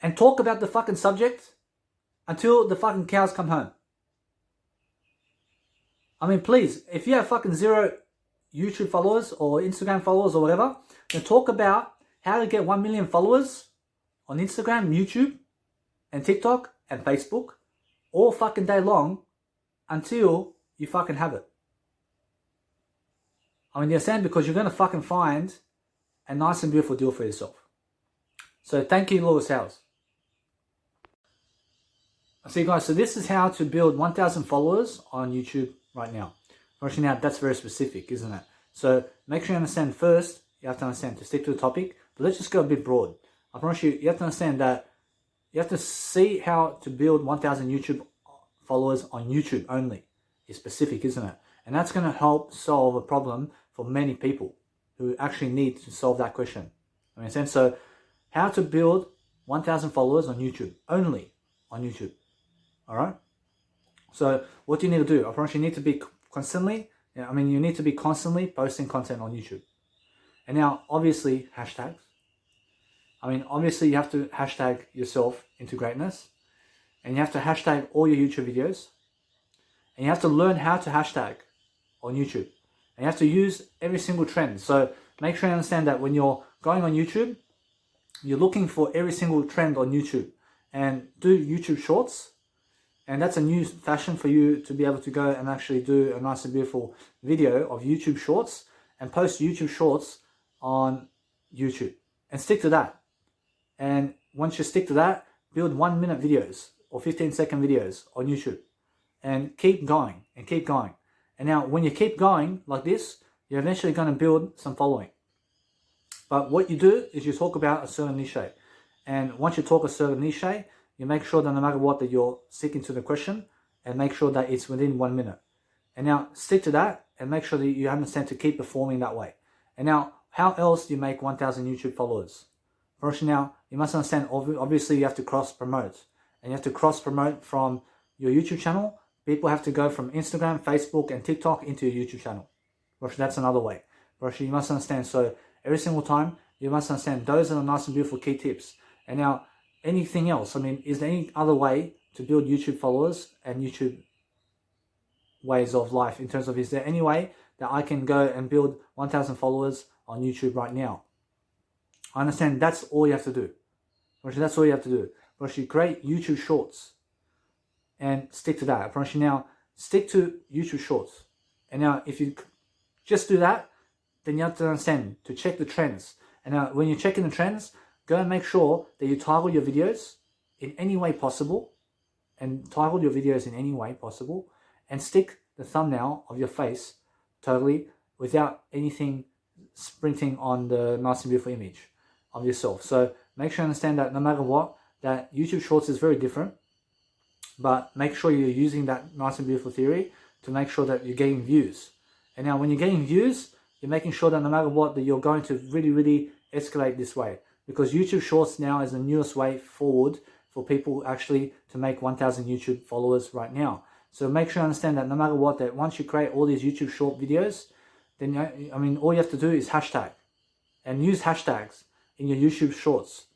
And talk about the fucking subject until the fucking cows come home. Please, if you have fucking 0 YouTube followers or Instagram followers or whatever, then talk about how to get 1 million followers on Instagram, YouTube, and TikTok, and Facebook, all fucking day long until you fucking have it. You understand? Because you're going to fucking find a nice and beautiful deal for yourself. So thank you, Lewis Howes. So you guys, so this is how to build 1,000 followers on YouTube right now. Actually, now that's very specific, isn't it? So make sure you understand first, you have to understand to stick to the topic, but let's just go a bit broad. I promise you, you have to understand that you have to see how to build 1,000 YouTube followers on YouTube only. It's specific, isn't it? And that's going to help solve a problem for many people who actually need to solve that question. That makes sense? So how to build 1,000 followers on YouTube, only on YouTube. All right? So what do you need to do? I promise you need to be constantly, you need to be constantly posting content on YouTube. And now, obviously, hashtags. Obviously, you have to hashtag yourself into greatness. And you have to hashtag all your YouTube videos. And you have to learn how to hashtag on YouTube. And you have to use every single trend. So make sure you understand that when you're going on YouTube, you're looking for every single trend on YouTube. And do YouTube Shorts. And that's a new fashion for you to be able to go and actually do a nice and beautiful video of YouTube Shorts and post YouTube Shorts on YouTube. And stick to that. And once you stick to that, build 1-minute videos or 15-second videos on YouTube. And keep going and keep going. And now when you keep going like this, you're eventually going to build some following. But what you do is you talk about a certain niche. And once you talk a certain niche, you make sure that no matter what that you're sticking to the question and make sure that it's within 1 minute. And now stick to that and make sure that you understand to keep performing that way. And now how else do you make 1,000 YouTube followers? First, now you must understand, obviously you have to cross promote. And you have to cross promote from your YouTube channel. People have to go from Instagram, Facebook and TikTok into your YouTube channel. First, that's another way. First, you must understand. So every single time you must understand those are the nice and beautiful key tips. And now anything else? Is there any other way to build YouTube followers and YouTube ways of life in terms of, is there any way that I can go and build 1,000 followers on YouTube right now? I understand that's all you have to do. That's all you have to do. But you create YouTube Shorts and stick to that. I promise you now, stick to YouTube Shorts. And now if you just do that, then you have to understand to check the trends. And now when you're checking the trends, go and make sure that you title your videos in any way possible and stick the thumbnail of your face totally without anything sprinting on the nice and beautiful image of yourself. So make sure you understand that no matter what, that YouTube Shorts is very different, but make sure you're using that nice and beautiful theory to make sure that you're getting views. And now when you're getting views, you're making sure that no matter what, that you're going to really, really escalate this way. Because YouTube Shorts now is the newest way forward for people actually to make 1,000 YouTube followers right now. So make sure you understand that no matter what, that once you create all these YouTube short videos, then all you have to do is hashtag. And use hashtags in your YouTube Shorts.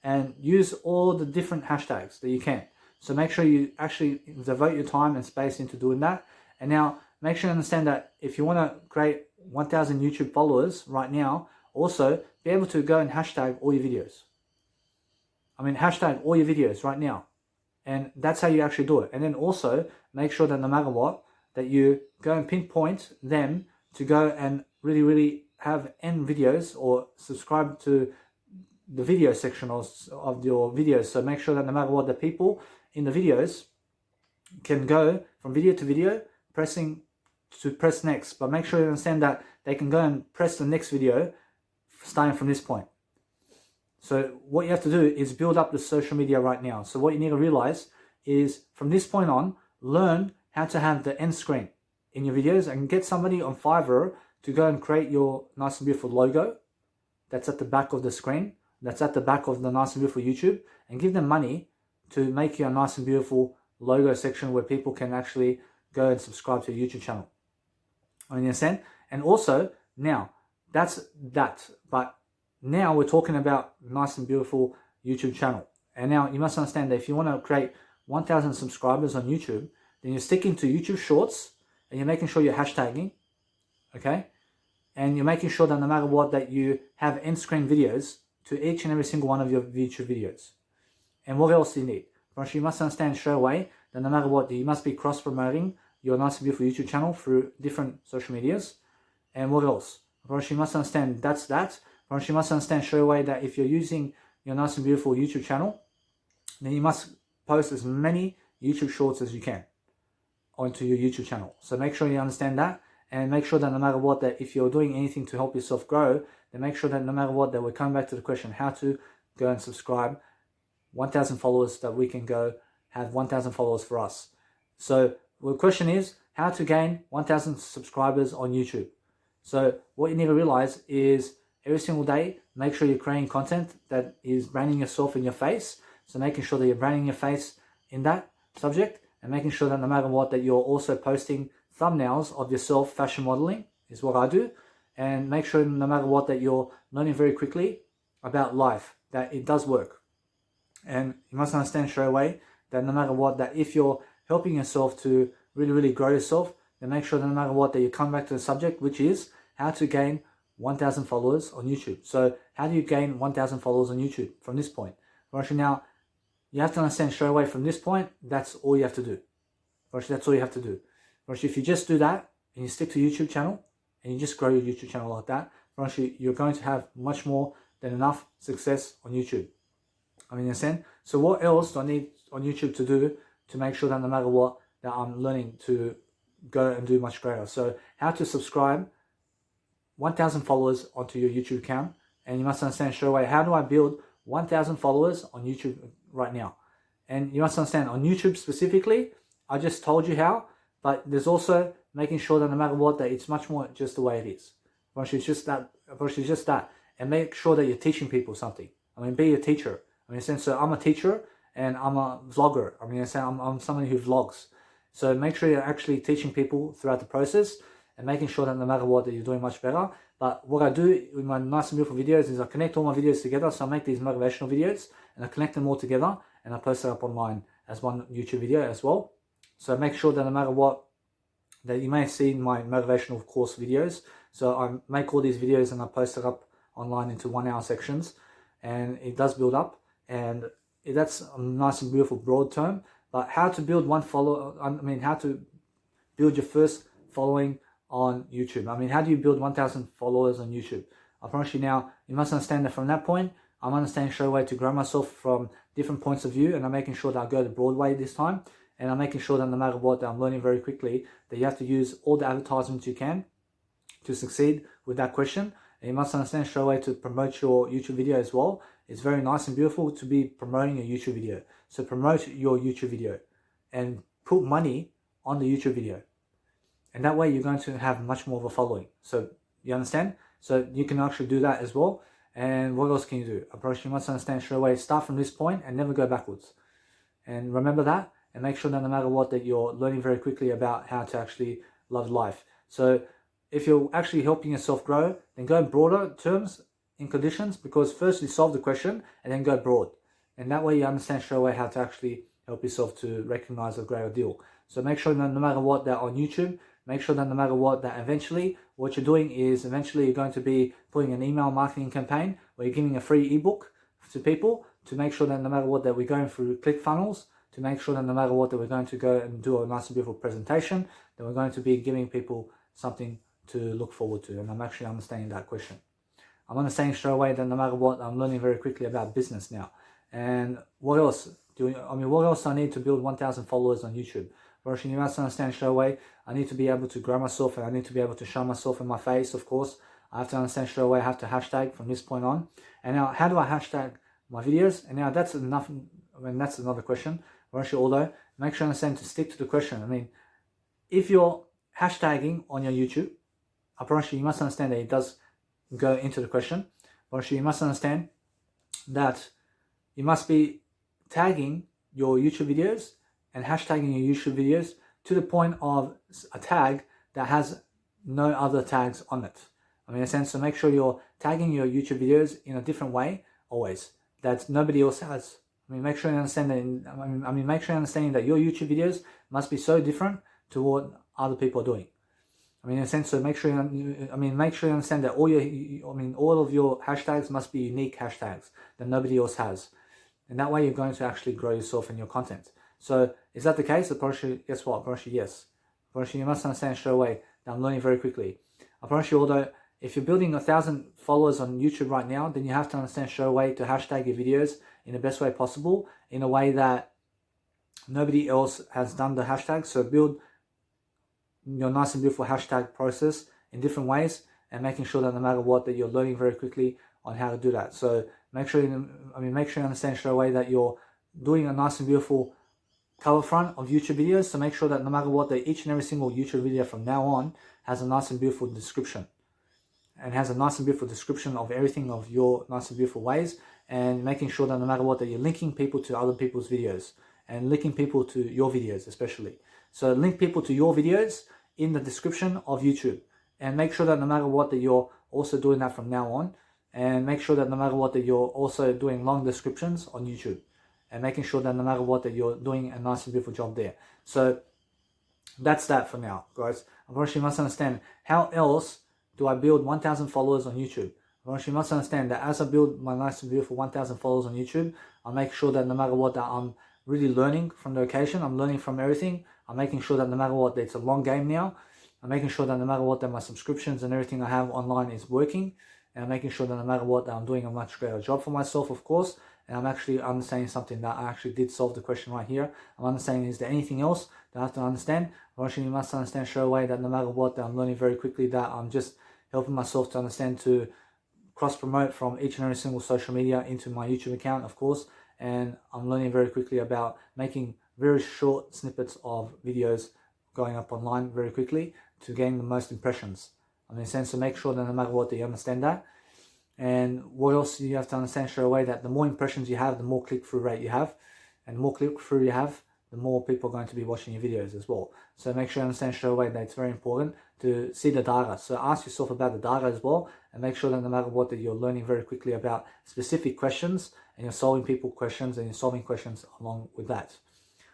And use all the different hashtags that you can. So make sure you actually devote your time and space into doing that. And now make sure you understand that if you want to create 1,000 YouTube followers right now, also be able to go and hashtag all your videos. Hashtag all your videos right now. And that's how you actually do it. And then also make sure that no matter what, that you go and pinpoint them to go and really, really have end videos or subscribe to the video section of your videos. So make sure that no matter what, the people in the videos can go from video to video, press next. But make sure you understand that they can go and press the next video starting from this point. So what you have to do is build up the social media right now. So what you need to realize is from this point on, learn how to have the end screen in your videos and get somebody on Fiverr to go and create your nice and beautiful logo that's at the back of the screen, that's at the back of the nice and beautiful YouTube, and give them money to make you a nice and beautiful logo section where people can actually go and subscribe to your YouTube channel. Understand? And also, now, that's that. But now we're talking about nice and beautiful YouTube channel. And now you must understand that if you want to create 1,000 subscribers on YouTube, then you're sticking to YouTube Shorts and you're making sure you're hashtagging, okay? And you're making sure that no matter what, that you have end screen videos to each and every single one of your YouTube videos. And what else do you need? First, you must understand straight away that no matter what, you must be cross-promoting your nice and beautiful YouTube channel through different social medias. And what else? First, you must understand that's that. First, you must understand straight away that if you're using your nice and beautiful YouTube channel, then you must post as many YouTube shorts as you can onto your YouTube channel. So make sure you understand that, and make sure that no matter what, that if you're doing anything to help yourself grow, then make sure that no matter what, that we're coming back to the question, how to go and subscribe 1,000 followers, that we can go have 1,000 followers for us. So the question is how to gain 1,000 subscribers on YouTube. So what you need to realize is every single day, make sure you're creating content that is branding yourself in your face. So making sure that you're branding your face in that subject, and making sure that no matter what, that you're also posting thumbnails of yourself fashion modeling is what I do. And make sure no matter what, that you're learning very quickly about life, that it does work. And you must understand straight away that no matter what, that if you're helping yourself to really grow yourself, then make sure that no matter what, that you come back to the subject, which is how to gain 1,000 followers on YouTube. So how do you gain 1,000 followers on YouTube from this point? Actually, now you have to understand straight away from this point, that's all you have to do. Actually, that's all you have to do. Actually, if you just do that and you stick to YouTube channel and you just grow your YouTube channel like that, actually, you're going to have much more than enough success on YouTube. I mean, understand? So what else do I need on YouTube to do to make sure that no matter what, that I'm learning to go and do much greater? So how to subscribe 1,000 followers onto your YouTube account. And you must understand straight away, how do I build 1,000 followers on YouTube right now? And you must understand, on YouTube specifically, I just told you how, but there's also making sure that no matter what, that it's much more just the way it is. It's just that. And make sure that you're teaching people something. I mean, be a teacher. I mean, so I'm a teacher and I'm a vlogger. I mean, I'm somebody who vlogs. So make sure you're actually teaching people throughout the process and making sure that no matter what, that you're doing much better. But what I do with my nice and beautiful videos is I connect all my videos together. So I make these motivational videos and I connect them all together and I post it up online as one YouTube video as well. So make sure that no matter what, that you may have seen my motivational course videos. So I make all these videos and I post it up online into 1 hour sections, and it does build up. And that's a nice and beautiful broad term. But how to build how to build your first following on YouTube. I mean, how do you build 1,000 followers on YouTube? I promise you now, you must understand that from that point, I'm understanding straight away to grow myself from different points of view, and I'm making sure that I go the broad way this time, and I'm making sure that no matter what, that I'm learning very quickly that you have to use all the advertisements you can to succeed with that question. And you must understand straight away to promote your YouTube video as well. It's very nice and beautiful to be promoting your YouTube video. So promote your YouTube video and put money on the YouTube video. And that way you're going to have much more of a following. So you understand? So you can actually do that as well. And what else can you do? Approach, you must understand straight away, start from this point and never go backwards. And remember that, and make sure that no matter what, that you're learning very quickly about how to actually love life. So if you're actually helping yourself grow, then go in broader terms in conditions, because first you solve the question and then go broad. And that way you understand straight away how to actually help yourself to recognize a greater deal. So make sure that no matter what, that on YouTube, make sure that no matter what, that eventually what you're doing is eventually you're going to be putting an email marketing campaign where you're giving a free ebook to people, to make sure that no matter what, that we're going through ClickFunnels, to make sure that no matter what, that we're going to go and do a nice and beautiful presentation, that we're going to be giving people something to look forward to. And I'm actually understanding that question. I'm understanding straight away that no matter what, I'm learning very quickly about business now. And what else what else do I need to build 1,000 followers on YouTube? First, you must understand straight away, I need to be able to grow myself, and I need to be able to show myself in my face, of course. I have to understand straight away, I have to hashtag from this point on. And now, how do I hashtag my videos? And now that's enough. That's another question. Although, make sure you understand to stick to the question. I mean, if you're hashtagging on your YouTube, I promise you must understand that it does go into the question. But you must understand that you must be tagging your YouTube videos and hashtagging your YouTube videos to the point of a tag that has no other tags on it. I mean, in a sense, so make sure you're tagging your YouTube videos in a different way always that nobody else has. I mean, make sure you understand that. Make sure you understand that your YouTube videos must be so different to what other people are doing. I mean, in a sense, so make sure you understand that all of your hashtags must be unique hashtags that nobody else has, and that way you're going to actually grow yourself and your content. So, is that the case? I promise you, guess what? I promise you, yes. I promise you must understand straight away that I'm learning very quickly. I promise you, although if you're building 1,000 followers on YouTube right now, then you have to understand straight away to hashtag your videos in the best way possible, in a way that Nobody else has done the hashtag, so build your nice and beautiful hashtag process in different ways, and making sure that no matter what, that you're learning very quickly on how to do that. So make sure make sure you understand straight away that you're doing a nice and beautiful cover front of YouTube videos. So make sure that no matter what, that each and every single YouTube video from now on has a nice and beautiful description, and has a nice and beautiful description of everything of your nice and beautiful ways, and making sure that no matter what, that you're linking people to other people's videos, and linking people to your videos especially. So link people to your videos in the description of YouTube, and make sure that no matter what, that you're also doing that from now on, and make sure that no matter what, that you're also doing long descriptions on YouTube, and making sure that no matter what, that you're doing a nice and beautiful job there. So that's that for now, guys. Of course, you must understand, how else do I build 1,000 followers on YouTube? Of course, you must understand that as I build my nice and beautiful 1,000 followers on YouTube, I make sure that no matter what, that I'm really learning from the occasion. I'm learning from everything. I'm making sure that no matter what, that it's a long game now. I'm making sure that no matter what, that my subscriptions and everything I have online is working. And I'm making sure that no matter what, that I'm doing a much greater job for myself, of course. And I'm actually understanding something that I actually did solve the question right here. I'm understanding, is there anything else that I have to understand? Actually, you must understand straight away that no matter what, that I'm learning very quickly, that I'm just helping myself to understand to cross-promote from each and every single social media into my YouTube account, of course. And I'm learning very quickly about making very short snippets of videos going up online very quickly to gain the most impressions. I mean, sense to make sure that no matter what, that you understand that. And what else you have to understand straight away, that the more impressions you have, the more click-through rate you have. And the more click-through you have, the more people are going to be watching your videos as well. So make sure you understand straight away that it's very important to see the data. So ask yourself about the data as well, and make sure that no matter what, that you're learning very quickly about specific questions, and you're solving people questions, and you're solving questions along with that.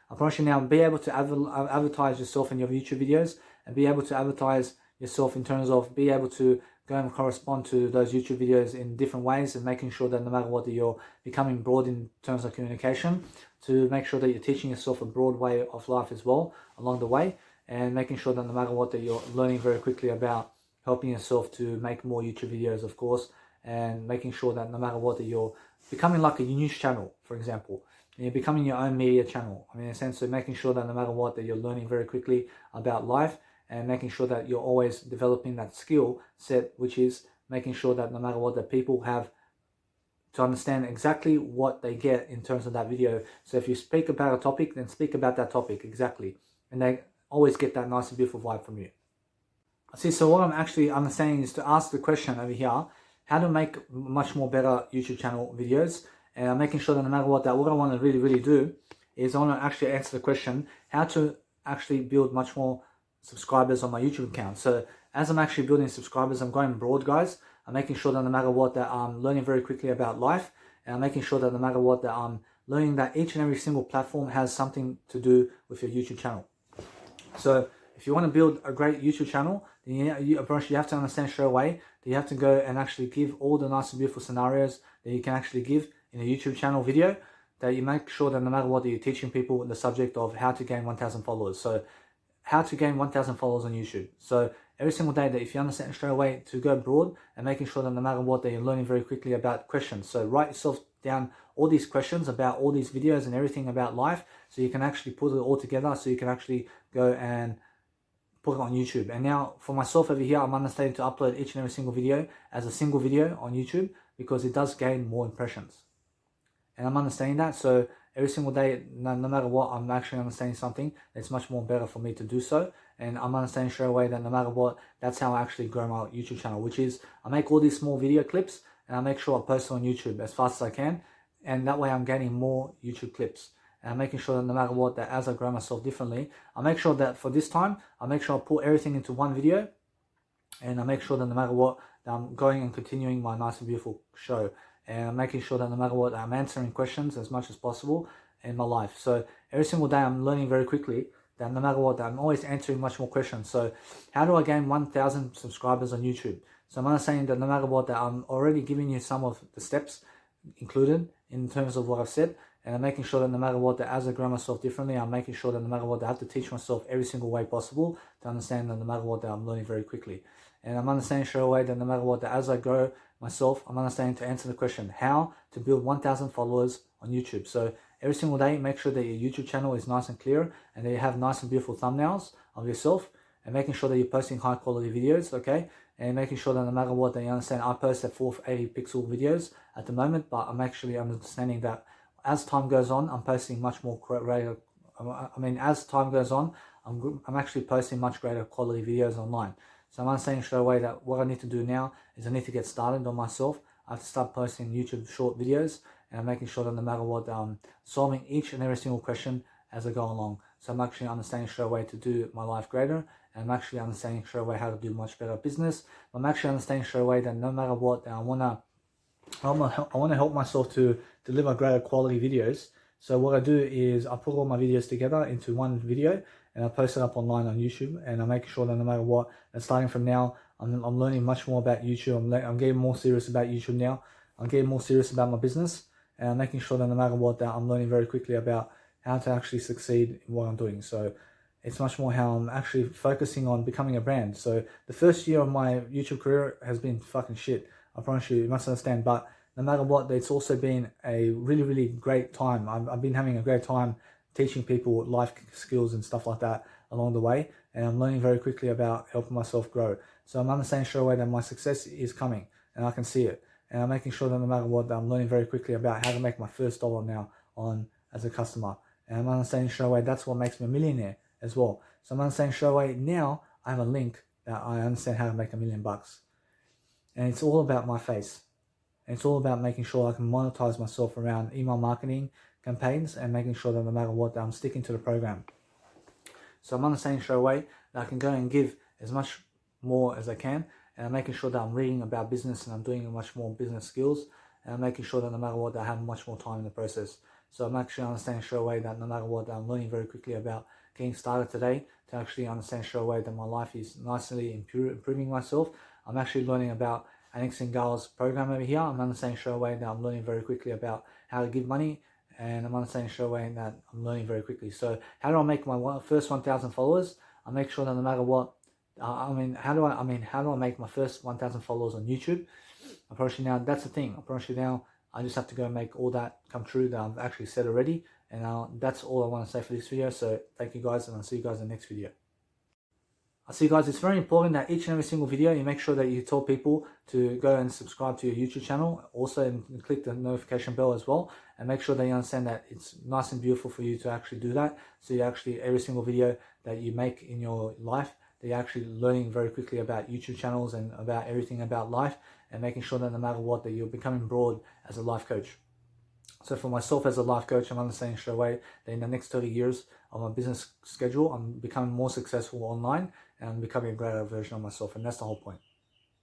I promise you now, be able to advertise yourself in your YouTube videos, and be able to advertise yourself in terms of be able to go and correspond to those YouTube videos in different ways, and making sure that no matter what, that you're becoming broad in terms of communication, to make sure that you're teaching yourself a broad way of life as well along the way, and making sure that no matter what, that you're learning very quickly about helping yourself to make more YouTube videos, of course, and making sure that no matter what, that you're becoming like a news channel, for example, and you're becoming your own media channel. I mean, essentially making sure that no matter what, that you're learning very quickly about life, and making sure that you're always developing that skill set, which is making sure that no matter what, that people have to understand exactly what they get in terms of that video. So if you speak about a topic, then speak about that topic exactly, and they always get that nice and beautiful vibe from you. See, so what I'm actually understanding is to ask the question over here, how to make much more better YouTube channel videos. And I'm making sure that no matter what, that what I want to really do is I want to actually answer the question, how to actually build much more subscribers on my YouTube account. So as I'm actually building subscribers, I'm going broad, guys. I'm making sure that no matter what, that I'm learning very quickly about life, and I'm making sure that no matter what, that I'm learning that each and every single platform has something to do with your YouTube channel. So if you want to build a great YouTube channel, then you have to understand straight away that you have to go and actually give all the nice and beautiful scenarios that you can actually give in a YouTube channel video, that you make sure that no matter what, that you're teaching people the subject of how to gain 1,000 followers. So how to gain 1,000 followers on YouTube. So every single day, that if you understand straight away to go broad, and making sure that no matter what, that you're learning very quickly about questions. So write yourself down all these questions about all these videos and everything about life, so you can actually put it all together, so you can actually go and put it on YouTube. And now for myself over here, I'm understanding to upload each and every single video as a single video on YouTube, because it does gain more impressions. And I'm understanding that, so every single day, no matter what, I'm actually understanding something that's much more better for me to do so. And I'm understanding straight away that no matter what, that's how I actually grow my YouTube channel, which is I make all these small video clips, and I make sure I post it on YouTube as fast as I can. And that way I'm getting more YouTube clips. And I'm making sure that no matter what, that as I grow myself differently, I make sure that for this time, I make sure I put everything into one video. And I make sure that no matter what, that I'm going and continuing my nice and beautiful show. And I'm making sure that no matter what, I'm answering questions as much as possible in my life. So every single day I'm learning very quickly that no matter what, that I'm always answering much more questions. So how do I gain 1,000 subscribers on YouTube? So I'm understanding that no matter what, that I'm already giving you some of the steps included in terms of what I've said. And I'm making sure that no matter what, that as I grow myself differently, I'm making sure that no matter what, that I have to teach myself every single way possible to understand that no matter what, that I'm learning very quickly. And I'm understanding straight away that no matter what, that as I grow myself, I'm understanding to answer the question, how to build 1,000 followers on YouTube. So every single day, make sure that your YouTube channel is nice and clear and that you have nice and beautiful thumbnails of yourself, and making sure that you're posting high quality videos, okay? And making sure that no matter what, that you understand, I post at 480 pixel videos at the moment, but I'm actually understanding that as time goes on, I'm posting much more greater. As time goes on, I'm actually posting much greater quality videos online. So I'm understanding straight away that what I need to do now is I need to get started on myself. I have to start posting YouTube short videos, and I'm making sure that no matter what, solving each and every single question as I go along. So I'm actually understanding straight away to do my life greater, and I'm actually understanding straight away how to do much better business. I'm actually understanding straight away that no matter what, I want to help myself to deliver greater quality videos. So what I do is I put all my videos together into one video and I post it up online on YouTube, and I'm making sure that no matter what, and starting from now, I'm learning much more about YouTube. I'm getting more serious about YouTube now. I'm getting more serious about my business, and I'm making sure that no matter what, that I'm learning very quickly about how to actually succeed in what I'm doing. So it's much more how I'm actually focusing on becoming a brand. So the first year of my YouTube career has been fucking shit. I promise you must understand. But no matter what, it's also been a really, really great time. I've been having a great time teaching people life skills and stuff like that along the way. And I'm learning very quickly about helping myself grow. So I'm understanding straight away that my success is coming and I can see it. And I'm making sure that no matter what, I'm learning very quickly about how to make my first dollar now on as a customer. And I'm understanding straight away that's what makes me a millionaire as well. So I'm understanding straight away now I have a link that I understand how to make $1 million. And it's all about my face. And it's all about making sure I can monetize myself around email marketing campaigns and making sure that no matter what, I'm sticking to the program. So I'm understanding straight away that I can go and give as much more as I can, and I'm making sure that I'm reading about business and I'm doing much more business skills, and I'm making sure that no matter what, I have much more time in the process. So I'm actually understanding straight away that no matter what, I'm learning very quickly about getting started today to actually understand straight away that my life is nicely improving myself. I'm actually learning about Alex Gal's program over here. I'm understanding straight away that I'm learning very quickly about how to give money, and I'm understanding straight away that I'm learning very quickly. So how do I make my first 1,000 followers? I make sure that no matter what, how do I make my first 1,000 followers on YouTube? I promise you now, that's the thing. I promise you now, I just have to go make all that come true that I've actually said already. And that's all I want to say for this video. So thank you guys, and I'll see you guys in the next video. I see, guys, it's very important that each and every single video you make sure that you tell people to go and subscribe to your YouTube channel. Also, and click the notification bell as well, and make sure that you understand that it's nice and beautiful for you to actually do that. So you actually, every single video that you make in your life, that you're actually learning very quickly about YouTube channels and about everything about life, and making sure that no matter what, that you're becoming broad as a life coach. So for myself as a life coach, I'm understanding straight away that in the next 30 years of my business schedule, I'm becoming more successful online and I'm becoming a greater version of myself. And that's the whole point.